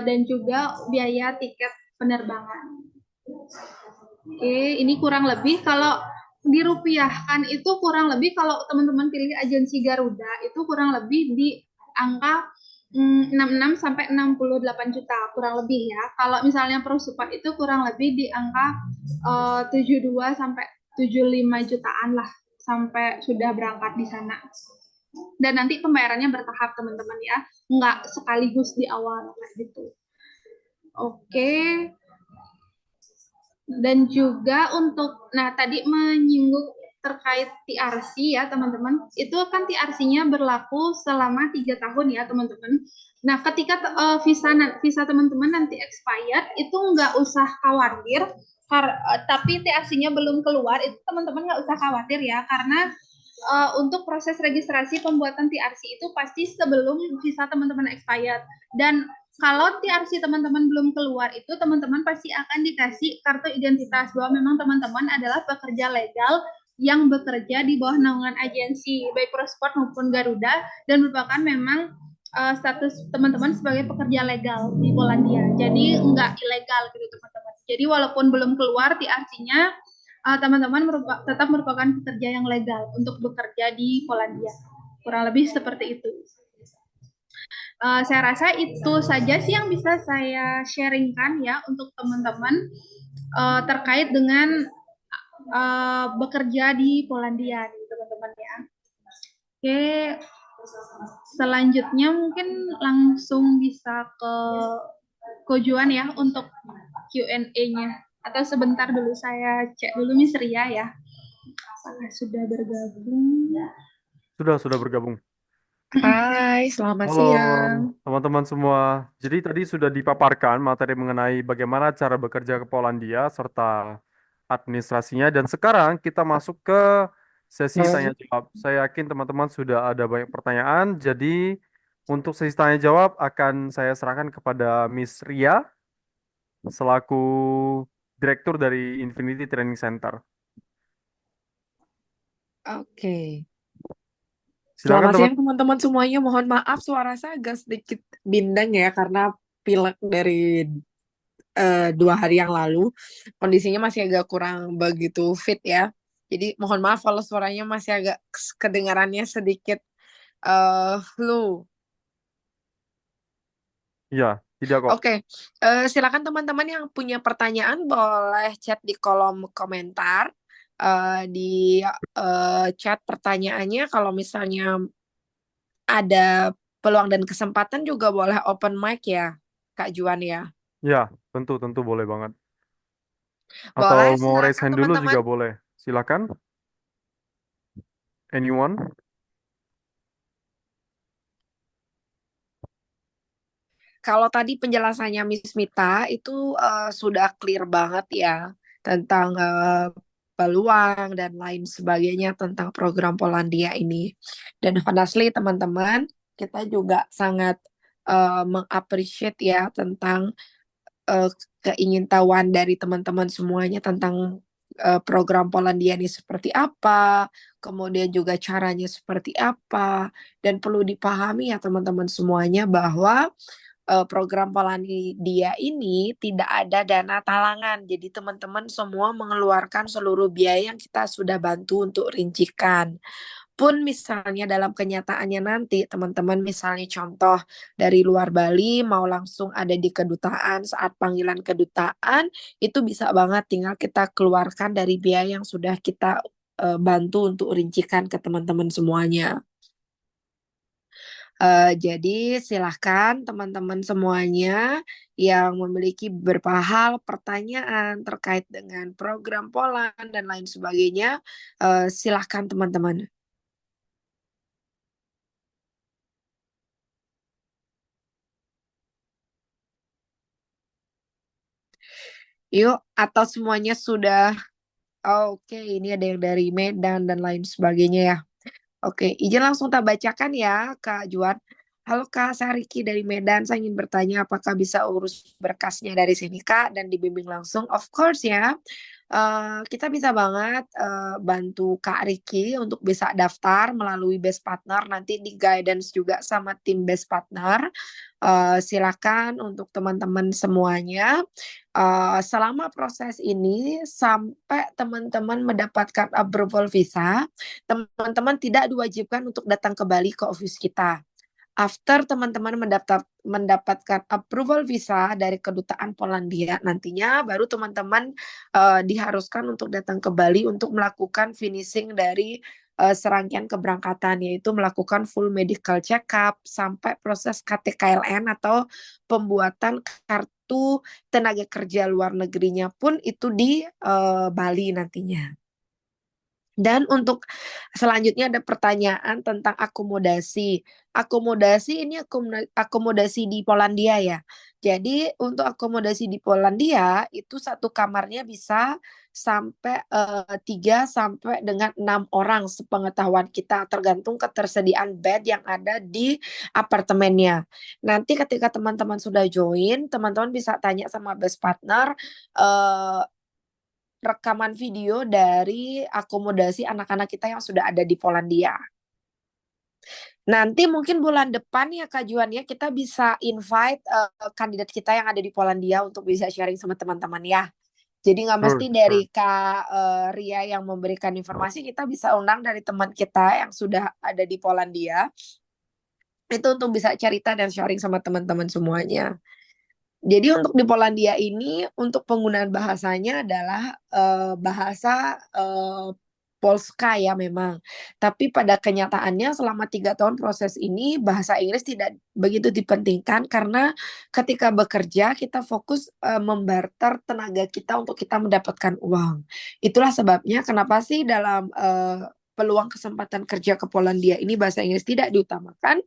dan juga biaya tiket penerbangan. Oke, ini kurang lebih kalau dirupiahkan itu kurang lebih kalau teman-teman pilih agensi Garuda itu kurang lebih di angka 66 sampai 68 juta kurang lebih ya. Kalau misalnya Pro Support itu kurang lebih di angka 72 sampai 75 jutaan lah sampai sudah berangkat di sana. Dan nanti pembayarannya bertahap teman-teman ya, nggak sekaligus di awal kayak gitu. Oke. Dan juga untuk, nah tadi menyinggung terkait TRC ya teman-teman, itu kan TRC-nya berlaku selama 3 tahun ya teman-teman. Nah ketika visa teman-teman nanti expired, itu nggak usah khawatir, tapi TRC-nya belum keluar, itu teman-teman nggak usah khawatir ya, karena untuk proses registrasi pembuatan TRC itu pasti sebelum visa teman-teman expired. Dan kalau TRC teman-teman belum keluar itu teman-teman pasti akan dikasih kartu identitas bahwa memang teman-teman adalah pekerja legal yang bekerja di bawah naungan agensi baik Prosport maupun Garuda dan merupakan memang status teman-teman sebagai pekerja legal di Polandia. Jadi enggak ilegal gitu teman-teman. Jadi walaupun belum keluar TRC-nya teman-teman tetap merupakan pekerja yang legal untuk bekerja di Polandia. Kurang lebih seperti itu. Saya rasa itu saja sih yang bisa saya sharingkan ya untuk teman-teman terkait dengan bekerja di Polandia nih teman-teman ya. Oke, selanjutnya mungkin langsung bisa ke Kojuan ya untuk Q&A-nya. Atau sebentar dulu saya cek dulu Miss Ria ya. Apakah sudah bergabung? Sudah bergabung. Hai, selamat Halo siang. teman-teman semua. Jadi tadi sudah dipaparkan materi mengenai bagaimana cara bekerja ke Polandia serta administrasinya dan sekarang kita masuk ke sesi tanya jawab. Saya yakin teman-teman sudah ada banyak pertanyaan. Jadi untuk sesi tanya jawab akan saya serahkan kepada Miss Ria selaku direktur dari Infinity Training Center. Oke. Silakan Selamat teman. siang teman-teman semuanya. Mohon maaf suara saya agak sedikit bindeng ya karena pilek dari 2 hari yang lalu. Kondisinya masih agak kurang begitu fit ya. Jadi mohon maaf kalau suaranya masih agak kedengarannya sedikit flu. Ya, tidak kok. Oke, silakan teman-teman yang punya pertanyaan boleh chat di kolom komentar. Di chat pertanyaannya kalau misalnya ada peluang dan kesempatan juga boleh open mic ya, Kak Juan ya. Ya, tentu boleh banget. Atau Boleh, mau raise silakan hand dulu teman-teman. juga boleh. Silakan. Anyone? Kalau tadi penjelasannya Miss Mita itu sudah clear banget ya tentang peluang dan lain sebagainya tentang program Polandia ini. Dan honestly teman-teman, kita juga sangat mengappreciate ya tentang keingintahuan dari teman-teman semuanya tentang program Polandia ini seperti apa, kemudian juga caranya seperti apa, dan perlu dipahami ya teman-teman semuanya bahwa program Polandia ini tidak ada dana talangan. Jadi teman-teman semua mengeluarkan seluruh biaya yang kita sudah bantu untuk rincikan. Pun misalnya dalam kenyataannya nanti teman-teman misalnya contoh dari luar Bali mau langsung ada di kedutaan saat panggilan kedutaan itu bisa banget tinggal kita keluarkan dari biaya yang sudah kita bantu untuk rincikan ke teman-teman semuanya. Jadi silahkan teman-teman semuanya yang memiliki beberapa hal pertanyaan terkait dengan program Poland dan lain sebagainya, silahkan teman-teman. Yuk, atau semuanya sudah oke, ini ada yang dari Medan dan lain sebagainya ya. Oke, izin langsung tak bacakan ya, Kak Juan. Halo Kak, saya Riki dari Medan. Saya ingin bertanya apakah bisa urus berkasnya dari sini Kak dan dibimbing langsung? Of course ya. Kita bisa banget bantu Kak Riki untuk bisa daftar melalui Best Partner. Nanti di guidance juga sama tim Best Partner. Silakan untuk teman-teman semuanya. Selama proses ini sampai teman-teman mendapatkan approval visa, teman-teman tidak diwajibkan untuk datang ke Bali ke office kita. After teman-teman mendapatkan approval visa dari kedutaan Polandia, nantinya baru teman-teman diharuskan untuk datang ke Bali untuk melakukan finishing dari serangkaian keberangkatan, yaitu melakukan full medical check-up sampai proses KTKLN atau pembuatan kartu tenaga kerja luar negerinya pun itu di Bali nantinya. Dan untuk selanjutnya ada pertanyaan tentang akomodasi. Akomodasi ini akomodasi di Polandia ya. Jadi untuk akomodasi di Polandia itu satu kamarnya bisa sampai 3 sampai dengan 6 orang sepengetahuan kita, tergantung ketersediaan bed yang ada di apartemennya. Nanti ketika teman-teman sudah join, teman-teman bisa tanya sama best partner eh, rekaman video dari akomodasi anak-anak kita yang sudah ada di Polandia. Nanti mungkin bulan depan ya Kak Juan ya, kita bisa invite kandidat kita yang ada di Polandia untuk bisa sharing sama teman-teman ya. Jadi nggak Sure, mesti dari sure. Kak Ria yang memberikan informasi, kita bisa undang dari teman kita yang sudah ada di Polandia. Itu untuk bisa cerita dan sharing sama teman-teman semuanya. Jadi untuk di Polandia ini untuk penggunaan bahasanya adalah bahasa Polska ya memang. Tapi pada kenyataannya selama 3 tahun proses ini bahasa Inggris tidak begitu dipentingkan karena ketika bekerja kita fokus membarter tenaga kita untuk kita mendapatkan uang. Itulah sebabnya kenapa sih dalam peluang kesempatan kerja ke Polandia ini bahasa Inggris tidak diutamakan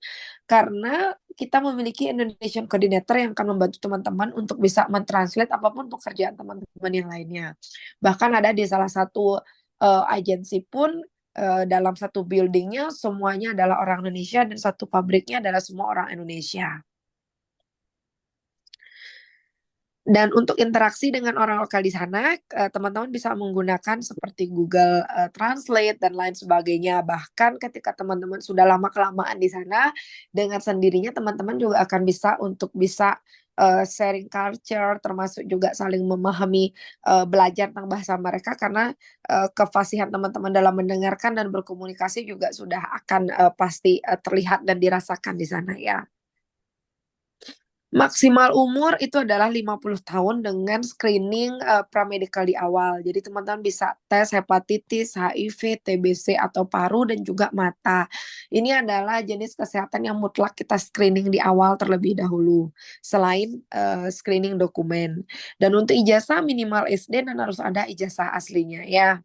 karena kita memiliki Indonesian Coordinator yang akan membantu teman-teman untuk bisa mentranslate apapun pekerjaan teman-teman yang lainnya. Bahkan ada di salah satu agensi pun dalam satu buildingnya semuanya adalah orang Indonesia dan satu pabriknya adalah semua orang Indonesia. Dan untuk interaksi dengan orang lokal di sana, teman-teman bisa menggunakan seperti Google Translate dan lain sebagainya. Bahkan ketika teman-teman sudah lama-kelamaan di sana, dengan sendirinya teman-teman juga akan bisa untuk bisa sharing culture, termasuk juga saling memahami, belajar tentang bahasa mereka, karena kefasihan teman-teman dalam mendengarkan dan berkomunikasi juga sudah akan pasti terlihat dan dirasakan di sana ya. Maksimal umur itu adalah 50 tahun dengan screening pramedikal di awal. Jadi teman-teman bisa tes hepatitis, HIV, TBC atau paru dan juga mata. Ini adalah jenis kesehatan yang mutlak kita screening di awal terlebih dahulu. Selain screening dokumen. Dan untuk ijazah minimal SD dan harus ada ijazah aslinya ya.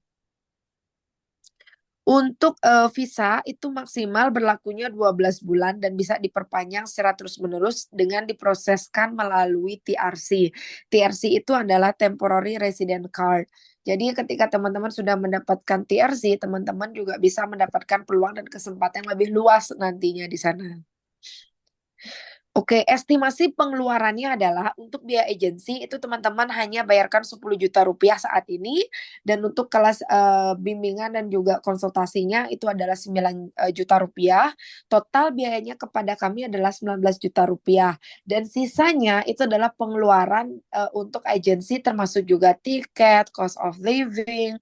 Untuk visa itu maksimal berlakunya 12 bulan dan bisa diperpanjang secara terus-menerus dengan diproseskan melalui TRC. TRC itu adalah Temporary Resident Card. Jadi ketika teman-teman sudah mendapatkan TRC, teman-teman juga bisa mendapatkan peluang dan kesempatan yang lebih luas nantinya di sana. Oke, estimasi pengeluarannya adalah untuk biaya agensi itu teman-teman hanya bayarkan 10 juta rupiah saat ini, dan untuk kelas bimbingan dan juga konsultasinya itu adalah 9 juta rupiah. Total biayanya kepada kami adalah 19 juta rupiah, dan sisanya itu adalah pengeluaran untuk agensi termasuk juga tiket, cost of living,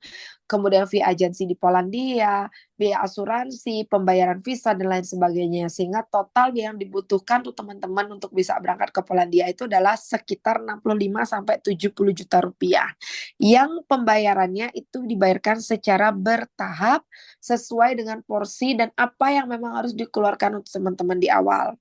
kemudian fee agensi di Polandia, biaya asuransi, pembayaran visa dan lain sebagainya. Sehingga total yang dibutuhkan tuh teman-teman untuk bisa berangkat ke Polandia itu adalah sekitar 65 sampai 70 juta rupiah. Yang pembayarannya itu dibayarkan secara bertahap sesuai dengan porsi dan apa yang memang harus dikeluarkan untuk teman-teman di awal.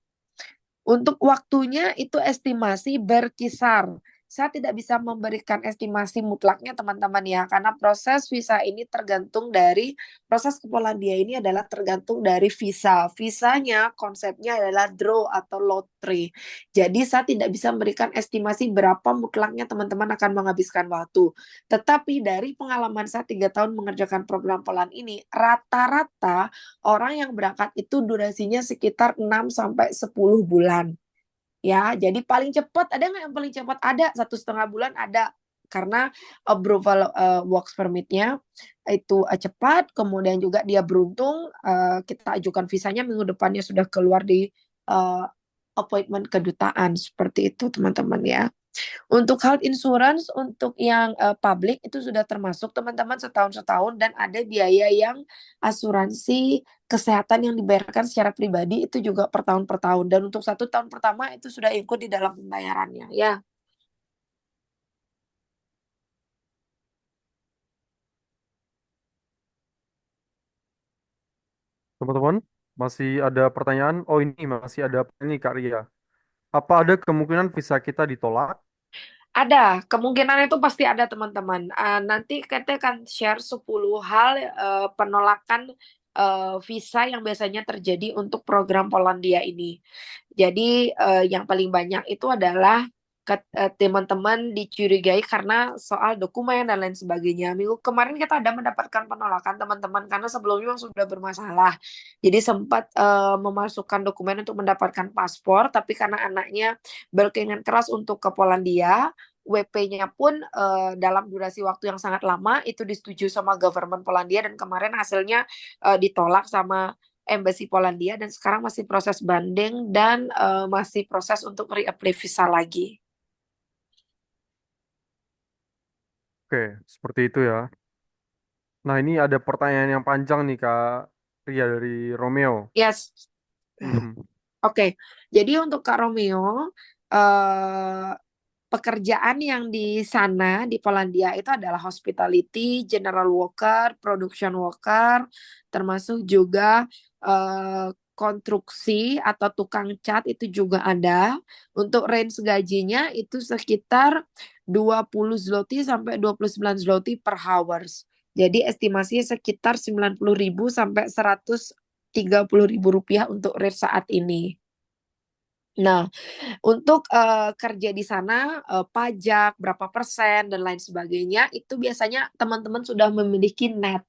Untuk waktunya itu estimasi berkisar. Saya tidak bisa memberikan estimasi mutlaknya teman-teman ya, karena proses visa ini tergantung dari, proses ke Polandia ini adalah tergantung dari visa. Visanya konsepnya adalah draw atau lottery. Jadi saya tidak bisa memberikan estimasi berapa mutlaknya teman-teman akan menghabiskan waktu. Tetapi dari pengalaman saya 3 tahun mengerjakan program Poland ini, rata-rata orang yang berangkat itu durasinya sekitar 6 sampai 10 bulan. Ya, jadi paling cepat ada nggak yang paling cepat? Ada 1,5 bulan ada karena approval works permitnya itu cepat, kemudian juga dia beruntung kita ajukan visanya minggu depannya sudah keluar di uh, appointment kedutaan seperti itu teman-teman ya. Untuk health insurance untuk yang publik itu sudah termasuk teman-teman setahun dan ada biaya yang asuransi kesehatan yang dibayarkan secara pribadi itu juga per tahun dan untuk 1 tahun pertama itu sudah ikut di dalam pembayarannya ya. Teman-teman, masih ada pertanyaan? Oh ini masih ada ini Kak Ria. Apa ada kemungkinan visa kita ditolak? Ada, kemungkinan itu pasti ada teman-teman. Nanti kita akan share 10 hal penolakan visa yang biasanya terjadi untuk program Polandia ini. Jadi yang paling banyak itu adalah teman-teman dicurigai karena soal dokumen dan lain sebagainya. Minggu kemarin kita ada mendapatkan penolakan teman-teman karena sebelumnya memang sudah bermasalah. Jadi sempat memasukkan dokumen untuk mendapatkan paspor, tapi karena anaknya berkeinginan keras untuk ke Polandia, WP-nya pun dalam durasi waktu yang sangat lama itu disetujui sama government Polandia dan kemarin hasilnya ditolak sama Embassy Polandia dan sekarang masih proses banding dan masih proses untuk reapply visa lagi. Oke, seperti itu ya. Nah ini ada pertanyaan yang panjang nih Kak Ria dari Romeo. Yes. Mhm. Oke, jadi untuk Kak Romeo, eh, pekerjaan yang di sana di Polandia itu adalah hospitality, general worker, production worker, termasuk juga konstruksi atau tukang cat itu juga ada. Untuk range gajinya itu sekitar 20 zloty sampai 29 zloty per hours. Jadi estimasinya sekitar 90.000 sampai 130.000 rupiah untuk rate saat ini. Nah, untuk kerja di sana, pajak, berapa persen, dan lain sebagainya, itu biasanya teman-teman sudah memiliki net.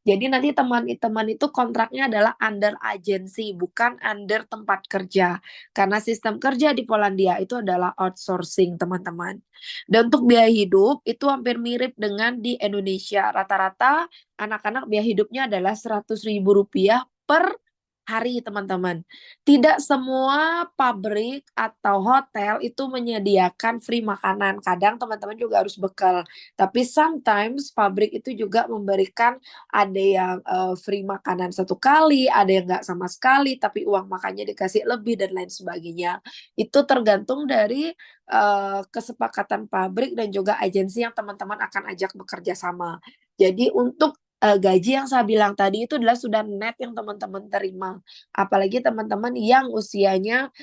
Jadi nanti teman-teman itu kontraknya adalah under agency, bukan under tempat kerja. Karena sistem kerja di Polandia itu adalah outsourcing, teman-teman. Dan untuk biaya hidup, itu hampir mirip dengan di Indonesia. Rata-rata anak-anak biaya hidupnya adalah 100.000 rupiah per hari, teman-teman. Tidak semua pabrik atau hotel itu menyediakan free makanan. Kadang teman-teman juga harus bekal. Tapi sometimes pabrik itu juga memberikan ada yang free makanan 1 kali, ada yang nggak sama sekali, tapi uang makannya dikasih lebih dan lain sebagainya. Itu tergantung dari kesepakatan pabrik dan juga agensi yang teman-teman akan ajak bekerja sama. Jadi untuk gaji yang saya bilang tadi itu adalah sudah net yang teman-teman terima. Apalagi teman-teman yang usianya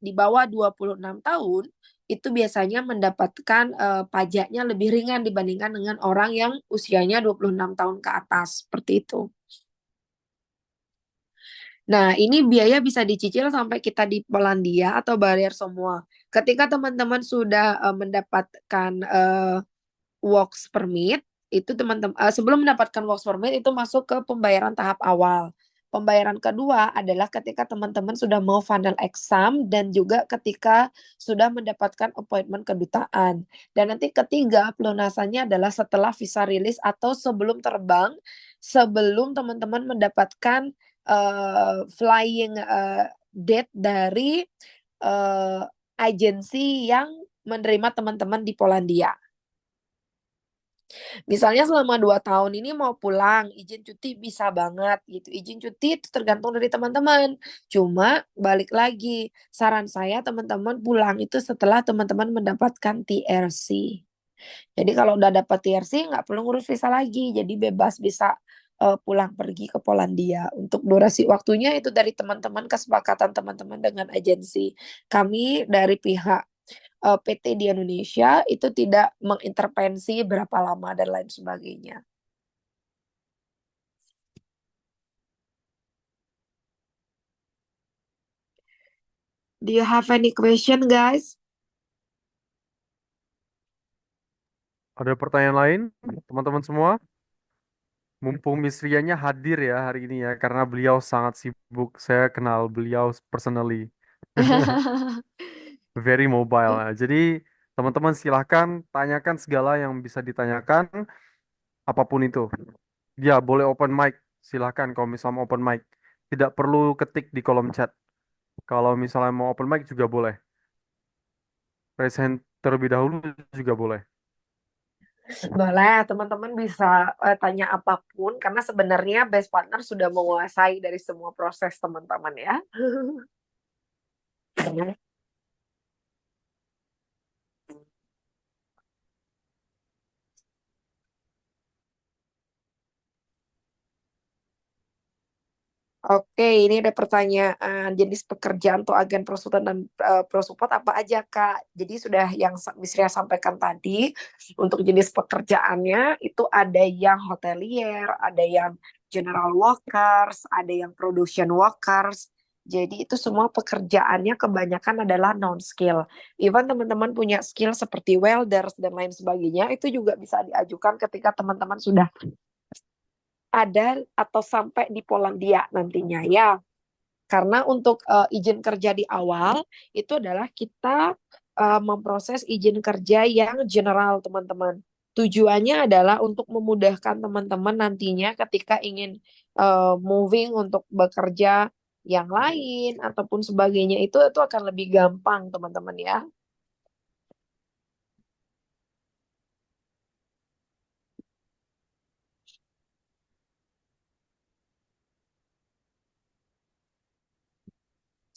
di bawah 26 tahun, itu biasanya mendapatkan pajaknya lebih ringan dibandingkan dengan orang yang usianya 26 tahun ke atas, seperti itu. Nah, ini biaya bisa dicicil sampai kita di Polandia atau bayar semua. Ketika teman-teman sudah mendapatkan works permit, itu teman-teman sebelum mendapatkan works permit itu masuk ke pembayaran tahap awal. Pembayaran kedua adalah ketika teman-teman sudah mau final exam dan juga ketika sudah mendapatkan appointment kedutaan. Dan nanti ketiga pelunasannya adalah setelah visa rilis atau sebelum terbang, sebelum teman-teman mendapatkan flying date dari uh, agensi yang menerima teman-teman di Polandia. Misalnya selama 2 tahun ini mau pulang, izin cuti bisa banget gitu. Izin cuti itu tergantung dari teman-teman. Cuma balik lagi, saran saya teman-teman pulang itu setelah teman-teman mendapatkan TRC. Jadi kalau udah dapat TRC nggak perlu ngurus visa lagi, jadi bebas bisa pulang pergi ke Polandia. Untuk durasi waktunya itu dari teman-teman, kesepakatan teman-teman dengan agensi. Kami dari pihak PT di Indonesia itu tidak mengintervensi berapa lama dan lain sebagainya. Do you have any question, guys? Ada pertanyaan lain, teman-teman semua? Mumpung Miss Rianya hadir ya hari ini ya, karena beliau sangat sibuk. Saya kenal beliau personally. Very mobile. Nah, jadi teman-teman silahkan tanyakan segala yang bisa ditanyakan, apapun itu. Ya, boleh open mic. Silahkan kalau misalnya mau open mic. Tidak perlu ketik di kolom chat. Kalau misalnya mau open mic juga boleh. Raise hand terlebih dahulu juga boleh. Boleh, teman-teman bisa tanya apapun karena sebenarnya best partner sudah menguasai dari semua proses teman-teman ya. Oke, ini ada pertanyaan jenis pekerjaan atau agen prosutan dan prosupport apa aja, Kak? Jadi sudah yang Miss Ria sampaikan tadi, untuk jenis pekerjaannya itu ada yang hotelier, ada yang general workers, ada yang production workers. Jadi itu semua pekerjaannya kebanyakan adalah non-skill. Even teman-teman punya skill seperti welders dan lain sebagainya, itu juga bisa diajukan ketika teman-teman sudah ada atau sampai di Polandia nantinya ya. Karena untuk izin kerja di awal itu adalah kita memproses izin kerja yang general, teman-teman. Tujuannya adalah untuk memudahkan teman-teman nantinya ketika ingin moving untuk bekerja yang lain ataupun sebagainya itu akan lebih gampang, teman-teman ya.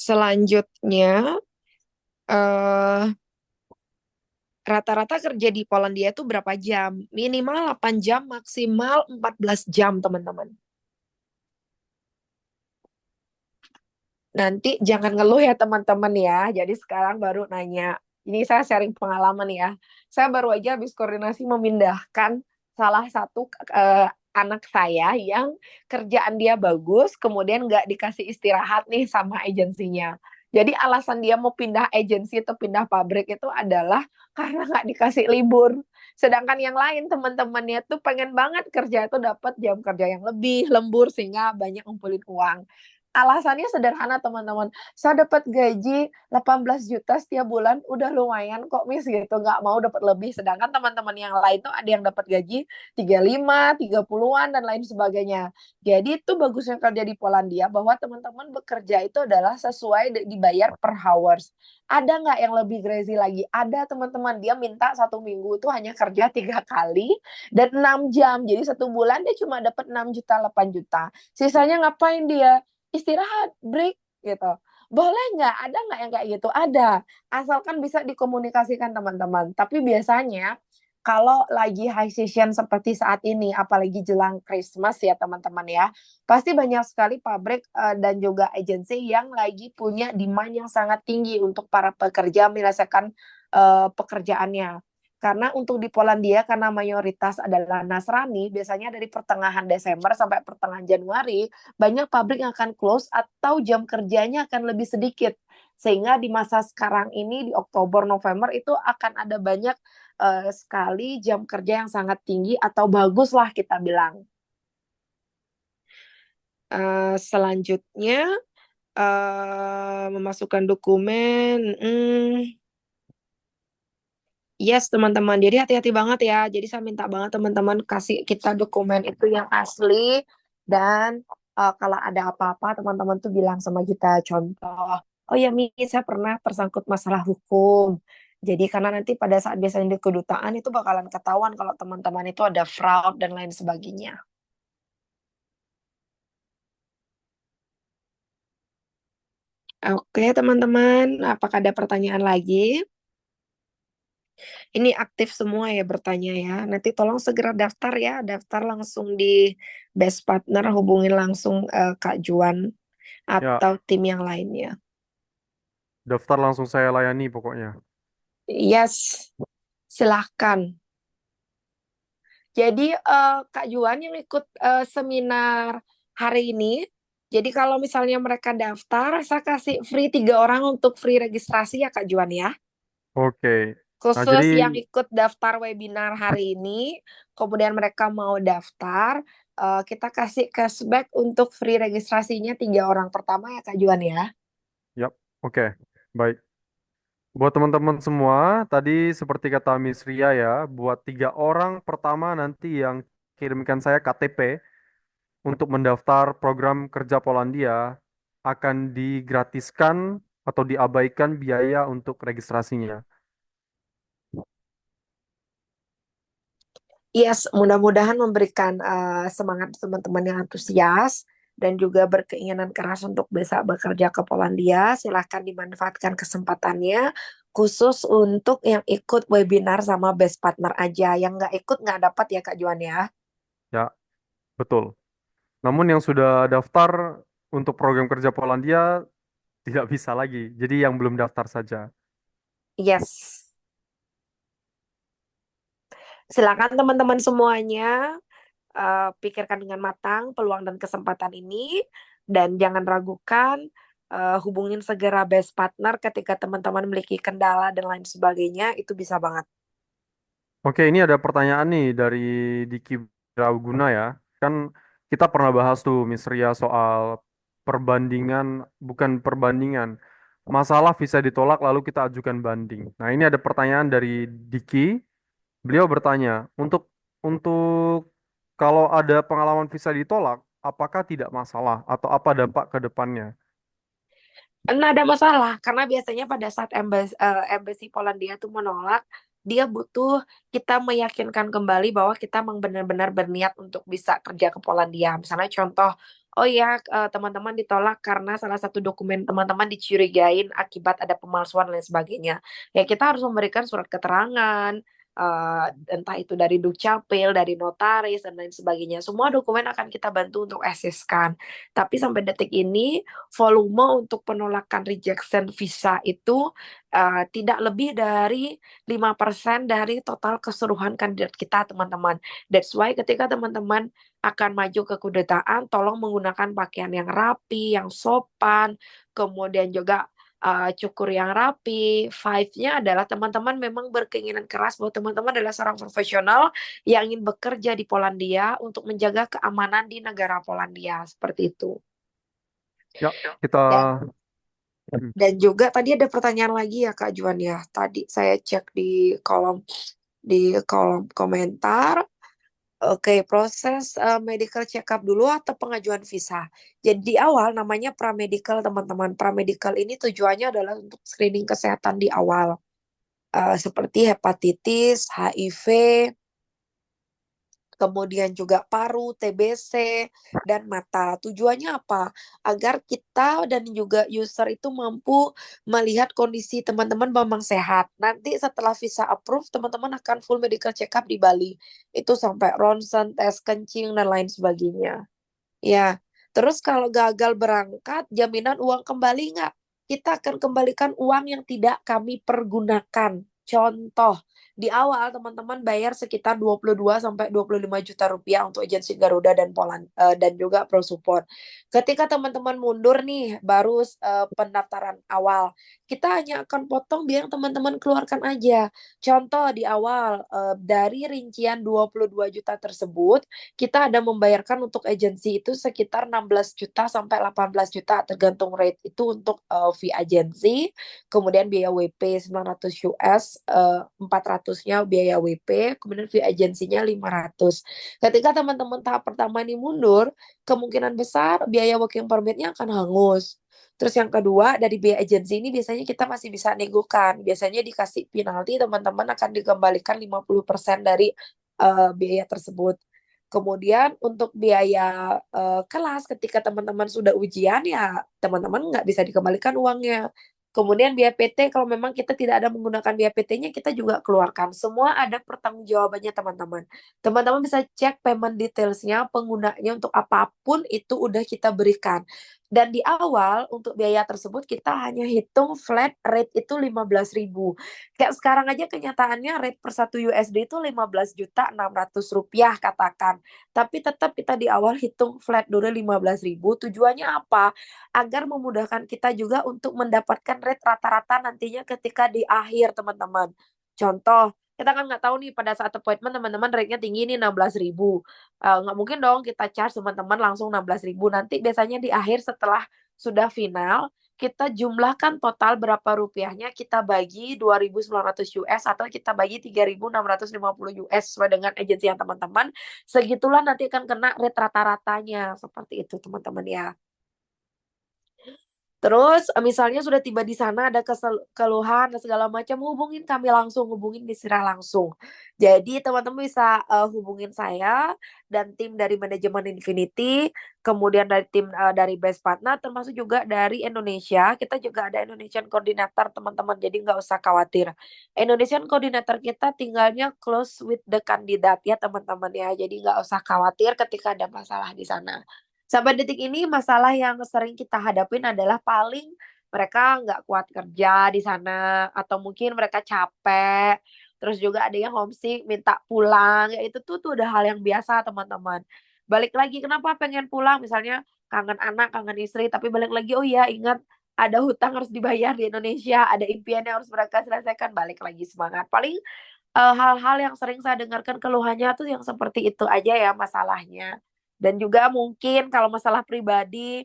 Selanjutnya eh rata-rata kerja di Polandia itu berapa jam? Minimal 8 jam, maksimal 14 jam, teman-teman. Nanti jangan ngeluh ya, teman-teman ya. Jadi sekarang baru nanya. Ini saya sharing pengalaman ya. Saya baru aja habis koordinasi memindahkan salah satu anak saya yang kerjaan dia bagus, kemudian nggak dikasih istirahat nih sama agensinya. Jadi alasan dia mau pindah agensi atau pindah pabrik itu adalah karena nggak dikasih libur. Sedangkan yang lain teman-temannya tuh pengen banget kerja itu dapat jam kerja yang lebih lembur sehingga banyak ngumpulin uang. Alasannya sederhana, teman-teman. Saya dapat gaji 18 juta setiap bulan, udah lumayan kok, Miss, gitu. Nggak mau dapat lebih. Sedangkan teman-teman yang lain tuh ada yang dapat gaji 35, 30-an, dan lain sebagainya. Jadi itu bagusnya kerja di Polandia, bahwa teman-teman bekerja itu adalah sesuai dibayar per hours. Ada nggak yang lebih crazy lagi? Ada, teman-teman. Dia minta 1 minggu itu hanya kerja 3 kali dan 6 jam. Jadi 1 bulan dia cuma dapat 6 juta, 8 juta. Sisanya ngapain dia? Istirahat, break gitu. Boleh nggak? Ada nggak yang kayak gitu? Ada. Asalkan bisa dikomunikasikan, teman-teman. Tapi biasanya kalau lagi high season seperti saat ini, apalagi jelang Christmas ya, teman-teman ya, pasti banyak sekali pabrik dan juga agensi yang lagi punya demand yang sangat tinggi untuk para pekerja menyelesaikan pekerjaannya. Karena untuk di Polandia, karena mayoritas adalah Nasrani, biasanya dari pertengahan Desember sampai pertengahan Januari, banyak pabrik yang akan close atau jam kerjanya akan lebih sedikit. Sehingga di masa sekarang ini, di Oktober, November, itu akan ada banyak sekali jam kerja yang sangat tinggi atau bagus lah kita bilang. Selanjutnya, memasukkan dokumen. Yes, teman-teman. Jadi hati-hati banget ya. Jadi saya minta banget teman-teman kasih kita dokumen itu yang asli. Dan kalau ada apa-apa, teman-teman tuh bilang sama kita. Contoh, oh ya Mi, saya pernah tersangkut masalah hukum. Jadi karena nanti pada saat biasanya di kedutaan itu bakalan ketahuan kalau teman-teman itu ada fraud dan lain sebagainya. Oke, teman-teman, apakah ada pertanyaan lagi? Ini aktif semua ya bertanya ya. Nanti tolong segera daftar ya. Daftar langsung di Best Partner, hubungin langsung Kak Juan Ya, atau tim yang lainnya. daftar langsung saya layani pokoknya. Yes, silahkan. Jadi Kak Juan yang ikut seminar hari ini, jadi kalau misalnya mereka daftar, saya kasih free 3 orang untuk free registrasi ya Kak Juan ya. Oke. Nah, jadi Khusus yang ikut daftar webinar hari ini, kemudian mereka mau daftar, kita kasih cashback untuk free registrasinya 3 orang pertama ya Kak Juan ya. yap, oke. Baik. Buat teman-teman semua, tadi seperti kata Miss Ria ya, buat 3 orang pertama nanti yang kirimkan saya KTP untuk mendaftar program kerja Polandia akan digratiskan atau diabaikan biaya untuk registrasinya. Yes, mudah-mudahan memberikan semangat teman-teman yang antusias dan juga berkeinginan keras untuk bisa bekerja ke Polandia. Silahkan dimanfaatkan kesempatannya, khusus untuk yang ikut webinar sama best partner aja. Yang nggak ikut nggak dapat ya Kak Juan ya. Ya, betul. Namun yang sudah daftar untuk program kerja Polandia tidak bisa lagi. Jadi yang belum daftar saja. Yes, silakan teman-teman semuanya pikirkan dengan matang peluang dan kesempatan ini dan jangan ragukan, hubungin segera best partner ketika teman-teman memiliki kendala dan lain sebagainya, itu bisa banget. Oke, ini ada pertanyaan nih dari Diki Braguna ya. Kan kita pernah bahas tuh Miss Ria soal perbandingan, bukan perbandingan. Masalah visa ditolak lalu kita ajukan banding. Nah, ini ada pertanyaan dari Diki. Beliau bertanya, untuk kalau ada pengalaman visa ditolak, apakah tidak masalah atau apa dampak ke depannya? Nggak ada masalah, karena biasanya pada saat embassy Polandia tuh menolak, dia butuh kita meyakinkan kembali bahwa kita memang benar-benar berniat untuk bisa kerja ke Polandia. Misalnya contoh, oh ya teman-teman ditolak karena salah satu dokumen teman-teman dicurigain akibat ada pemalsuan dan lain sebagainya. Ya kita harus memberikan surat keterangan, entah itu dari Dukcapil, dari notaris, dan lain sebagainya. Semua dokumen akan kita bantu untuk aseskan. Tapi sampai detik ini, volume untuk penolakan rejection visa itu tidak lebih dari 5% dari total keseluruhan kandidat kita, teman-teman. That's why ketika teman-teman akan maju ke kedutaan, tolong menggunakan pakaian yang rapi, yang sopan, kemudian juga cukur yang rapi. Five-nya adalah teman-teman memang berkeinginan keras bahwa teman-teman adalah seorang profesional yang ingin bekerja di Polandia untuk menjaga keamanan di negara Polandia. Seperti itu. Ya, kita Dan hmm, dan juga tadi ada pertanyaan lagi ya Kak Juan ya. Tadi saya cek di kolom komentar. Oke, proses medical check up dulu atau pengajuan visa. Jadi di awal namanya pramedical teman-teman. Pramedical ini tujuannya adalah untuk screening kesehatan di awal. Seperti hepatitis, HIV, kemudian juga paru, TBC, dan mata. Tujuannya apa? Agar kita dan juga user itu mampu melihat kondisi teman-teman memang sehat. Nanti setelah visa approve, teman-teman akan full medical check up di Bali. Itu sampai ronsen, tes kencing, dan lain sebagainya. Ya, terus kalau gagal berangkat, jaminan uang kembali nggak? Kita akan kembalikan uang yang tidak kami pergunakan. Contoh, di awal teman-teman bayar sekitar 22 sampai 25 juta rupiah untuk agensi Garuda dan dan juga Pro Support. Ketika teman-teman mundur nih, baru pendaftaran awal, kita hanya akan potong biar teman-teman keluarkan aja. Contoh di awal dari rincian 22 juta tersebut, kita ada membayarkan untuk agensi itu sekitar 16 juta sampai 18 juta tergantung rate itu untuk fee agensi, kemudian biaya WP 900 US, 400-nya biaya WP, kemudian fee agensinya 500. Ketika teman-teman tahap pertama ini mundur, kemungkinan besar biaya working permit-nya akan hangus. Terus yang kedua, dari biaya agensi ini biasanya kita masih bisa negokan. Biasanya dikasih penalti, teman-teman akan dikembalikan 50% dari biaya tersebut. Kemudian untuk biaya kelas ketika teman-teman sudah ujian ya teman-teman nggak bisa dikembalikan uangnya. Kemudian biaya PT kalau memang kita tidak ada menggunakan biaya PT-nya kita juga keluarkan. Semua ada pertanggungjawabannya teman-teman. Teman-teman bisa cek payment details-nya, penggunanya untuk apapun itu udah kita berikan. Dan di awal untuk biaya tersebut kita hanya hitung flat rate itu 15.000. Kayak sekarang aja kenyataannya rate per 1 USD itu 15.600.000 katakan. Tapi tetap kita di awal hitung flat dulu 15.000. Tujuannya apa? Agar memudahkan kita juga untuk mendapatkan rate rata-rata nantinya ketika di akhir teman-teman. Contoh, kita kan nggak tahu nih pada saat appointment teman-teman rate-nya tinggi nih 16.000. Nggak mungkin dong kita charge teman-teman langsung 16.000. Nanti biasanya di akhir setelah sudah final, kita jumlahkan total berapa rupiahnya, kita bagi 2.900 US atau kita bagi 3.650 US sesuai dengan agensi yang teman-teman. Segitulah nanti akan kena rate rata-ratanya. Seperti itu teman-teman ya. Terus misalnya sudah tiba di sana ada keluhan dan segala macam, hubungin kami langsung, hubungin Desira langsung. Jadi teman-teman bisa hubungin saya dan tim dari manajemen Infinity, kemudian dari tim dari Best Partner, termasuk juga dari Indonesia. Kita juga ada Indonesian Coordinator teman-teman, jadi nggak usah khawatir. Indonesian Coordinator kita tinggalnya close with the candidate ya teman-teman ya, jadi nggak usah khawatir ketika ada masalah di sana. Sampai detik ini masalah yang sering kita hadapin adalah paling mereka nggak kuat kerja di sana atau mungkin mereka capek. Terus juga ada yang homesick minta pulang. Ya itu tuh udah hal yang biasa teman-teman. Balik lagi kenapa pengen pulang misalnya kangen anak, kangen istri tapi balik lagi oh iya ingat ada hutang harus dibayar di Indonesia, ada impian yang harus mereka selesaikan, balik lagi semangat. Paling hal-hal yang sering saya dengarkan keluhannya tuh yang seperti itu aja ya masalahnya. Dan juga mungkin kalau masalah pribadi,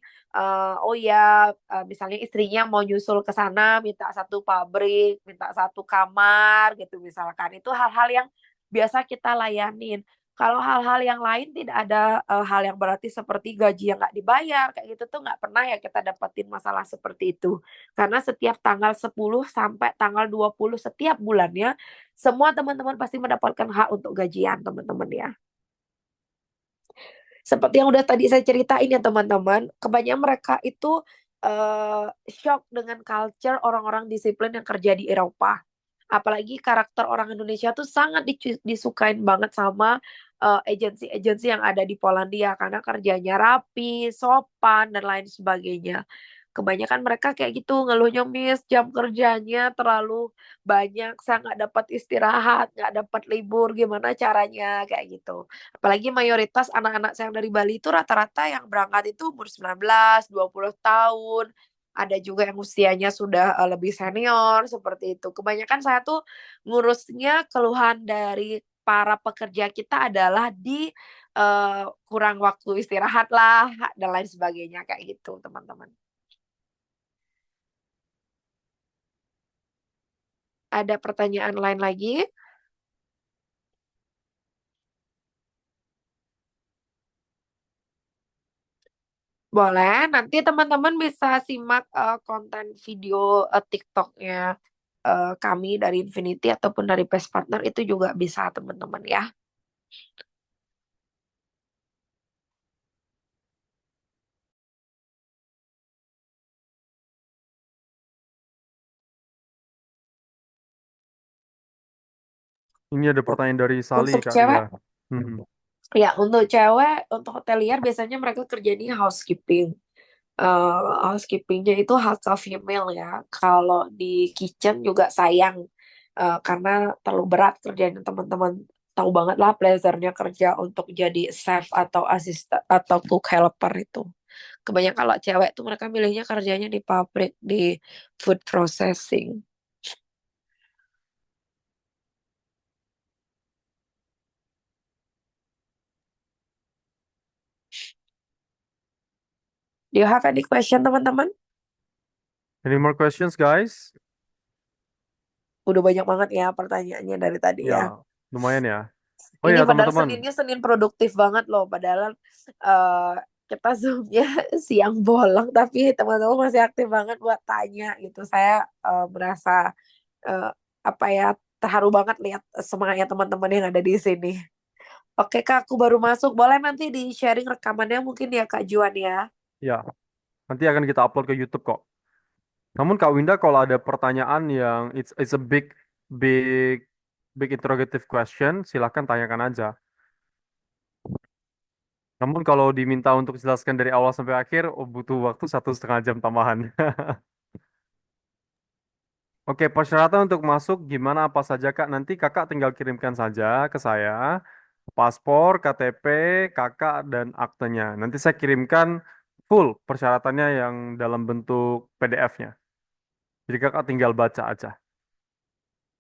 oh ya, misalnya istrinya mau nyusul ke sana, minta satu pabrik, minta satu kamar gitu misalkan. Itu hal-hal yang biasa kita layanin. Kalau hal-hal yang lain tidak ada hal yang berarti seperti gaji yang nggak dibayar, kayak gitu tuh nggak pernah ya kita dapetin masalah seperti itu. Karena setiap tanggal 10 sampai tanggal 20 setiap bulannya semua teman-teman pasti mendapatkan hak untuk gajian, teman-teman ya. Seperti yang udah tadi saya ceritain ya, teman-teman, kebanyakan mereka itu shock dengan culture orang-orang disiplin yang kerja di Eropa. Apalagi karakter orang Indonesia tuh sangat disukain banget sama agensi-agensi yang ada di Polandia karena kerjanya rapi, sopan, dan lain sebagainya. Kebanyakan mereka kayak gitu ngeluhnya miss jam kerjanya terlalu banyak, saya nggak dapat istirahat, nggak dapat libur, gimana caranya kayak gitu. Apalagi mayoritas anak-anak saya yang dari Bali itu rata-rata yang berangkat itu umur 19, 20 tahun. Ada juga yang usianya sudah lebih senior seperti itu. Kebanyakan saya tuh ngurusnya keluhan dari para pekerja kita adalah di kurang waktu istirahat lah dan lain sebagainya kayak gitu, teman-teman. Ada pertanyaan lain lagi? Boleh, nanti teman-teman bisa simak konten video TikToknya kami dari Infinity ataupun dari Best Partner itu juga bisa teman-teman ya. Ini ada pertanyaan dari Sali, Untuk Kak Lia. cewek, Hmm. ya untuk cewek, untuk hotelier biasanya mereka kerja di housekeeping. Housekeepingnya itu hak ke female ya. Kalau di kitchen juga sayang karena terlalu berat kerjanya teman-teman. Tahu banget lah pleasure-nya kerja untuk jadi chef atau asisten atau cook helper itu. Kebanyakan kalau cewek tuh mereka milihnya kerjanya di pabrik, di food processing. Do you have any question teman-teman? Any more questions, guys? Udah banyak banget ya pertanyaannya dari tadi Ya, ya. lumayan ya. Oh Ini ya, padahal teman-teman. Seninnya Senin produktif banget loh. Padahal eh, kita zoomnya siang bolong, tapi teman-teman masih aktif banget buat tanya gitu. Saya merasa eh, apa ya, terharu banget lihat semangatnya teman-teman yang ada di sini. Oke Kak, aku baru masuk. Boleh nanti di-sharing rekamannya mungkin ya Kak Juan ya. Ya, nanti akan kita upload ke YouTube kok. Namun Kak Winda kalau ada pertanyaan yang it's a big big interrogative question, silahkan tanyakan aja. Namun kalau diminta untuk jelaskan dari awal sampai akhir, oh, butuh waktu 1,5 jam tambahan. Oke, persyaratan untuk masuk gimana apa saja Kak? Nanti Kakak tinggal kirimkan saja ke saya paspor, KTP, kakak, dan aktenya. Nanti saya kirimkan full persyaratannya yang dalam bentuk PDF-nya. Jadi Kakak tinggal baca aja.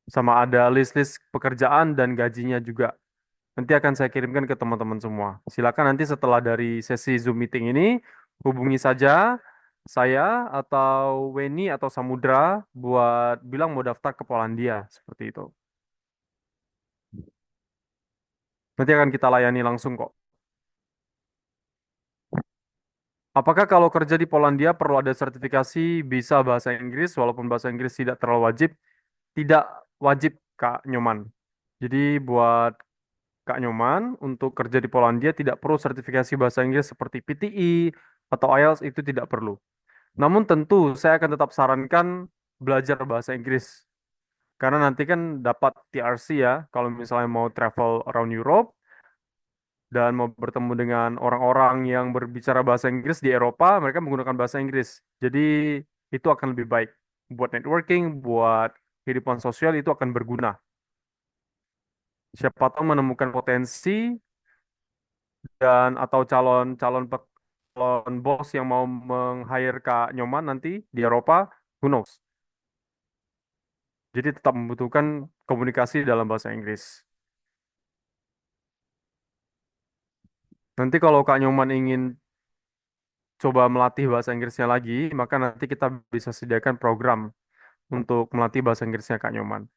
Sama ada list-list pekerjaan dan gajinya juga. Nanti akan saya kirimkan ke teman-teman semua. Silakan nanti setelah dari sesi Zoom meeting ini, hubungi saja saya atau Weni atau Samudra buat bilang mau daftar ke Polandia. Seperti itu. Nanti akan kita layani langsung kok. Apakah kalau kerja di Polandia perlu ada sertifikasi bisa bahasa Inggris walaupun bahasa Inggris tidak terlalu wajib? Tidak wajib, Kak Nyoman. Jadi buat Kak Nyoman untuk kerja di Polandia tidak perlu sertifikasi bahasa Inggris seperti PTE atau IELTS itu tidak perlu. Namun tentu saya akan tetap sarankan belajar bahasa Inggris karena nanti kan dapat TRC ya kalau misalnya mau travel around Europe dan mau bertemu dengan orang-orang yang berbicara bahasa Inggris di Eropa, mereka menggunakan bahasa Inggris. Jadi itu akan lebih baik buat networking, buat kehidupan sosial itu akan berguna. Siapa tahu menemukan potensi dan atau calon calon calon bos yang mau meng-hire Kak Nyoman nanti di Eropa, who knows. Jadi tetap membutuhkan komunikasi dalam bahasa Inggris. Nanti kalau Kak Nyoman ingin coba melatih bahasa Inggrisnya lagi, maka nanti kita bisa sediakan program untuk melatih bahasa Inggrisnya Kak Nyoman.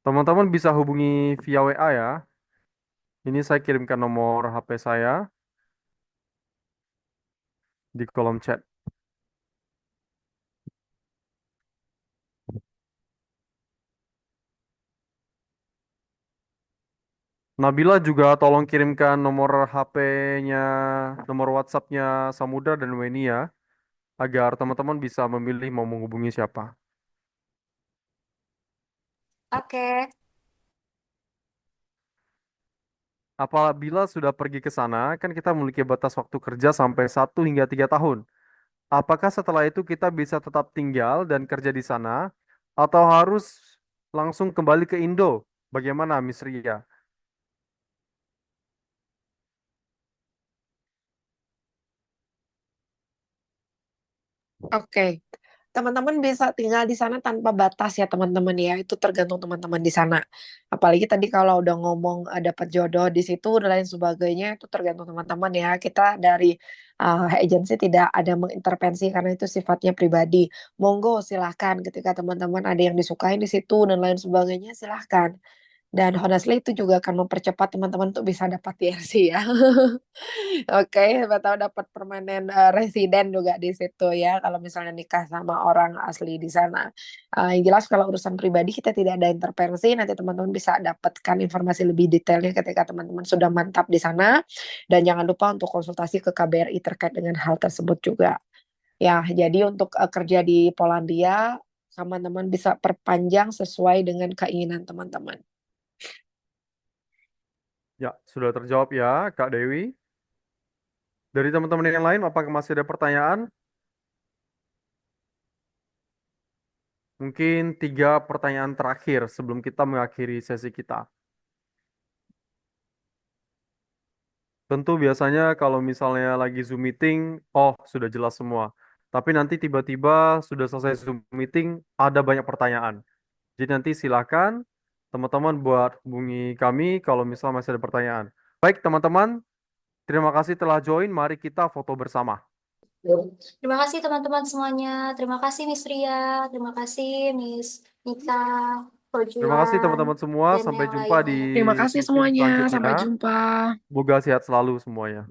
Teman-teman bisa hubungi via WA ya. Ini saya kirimkan nomor HP saya di kolom chat. Nabila juga tolong kirimkan nomor HP-nya, nomor WhatsApp-nya Samudra dan Weni ya, agar teman-teman bisa memilih mau menghubungi siapa. Oke. Apabila sudah pergi ke sana, kan kita memiliki batas waktu kerja sampai 1 hingga 3 tahun. Apakah setelah itu kita bisa tetap tinggal dan kerja di sana, atau harus langsung kembali ke Indo? Bagaimana, Miss Ria? Oke, teman-teman bisa tinggal di sana tanpa batas ya teman-teman ya. Itu tergantung teman-teman di sana. Apalagi tadi kalau udah ngomong dapat jodoh di situ dan lain sebagainya, itu tergantung teman-teman ya. Kita dari agensi tidak ada mengintervensi karena itu sifatnya pribadi. Monggo silahkan ketika teman-teman ada yang disukai di situ dan lain sebagainya silahkan. Dan honestly itu juga akan mempercepat teman-teman untuk bisa dapat TRC ya. Oke, siapa tahu dapat permanen residen juga di situ ya. Kalau misalnya nikah sama orang asli di sana. Yang jelas kalau urusan pribadi kita tidak ada intervensi. Nanti teman-teman bisa dapatkan informasi lebih detailnya ketika teman-teman sudah mantap di sana. Dan jangan lupa untuk konsultasi ke KBRI terkait dengan hal tersebut juga. Ya, jadi untuk kerja di Polandia, teman-teman bisa perpanjang sesuai dengan keinginan teman-teman. Ya, sudah terjawab ya, Kak Dewi. Dari teman-teman yang lain, apakah masih ada pertanyaan? Mungkin 3 pertanyaan terakhir sebelum kita mengakhiri sesi kita. Tentu biasanya kalau misalnya lagi Zoom meeting, oh sudah jelas semua. Tapi nanti tiba-tiba sudah selesai Zoom meeting, ada banyak pertanyaan. Jadi nanti silakan teman-teman buat hubungi kami kalau misalnya masih ada pertanyaan. Baik teman-teman, terima kasih telah join. Mari kita foto bersama. Terima kasih teman-teman semuanya. Terima kasih Miss Ria. Terima kasih Miss Nika. Coach Terima kasih Yuan teman-teman semua. dan Sampai yang jumpa di lainnya. Terima kasih sesi semuanya. selanjutnya. Sampai jumpa. Semoga sehat selalu semuanya.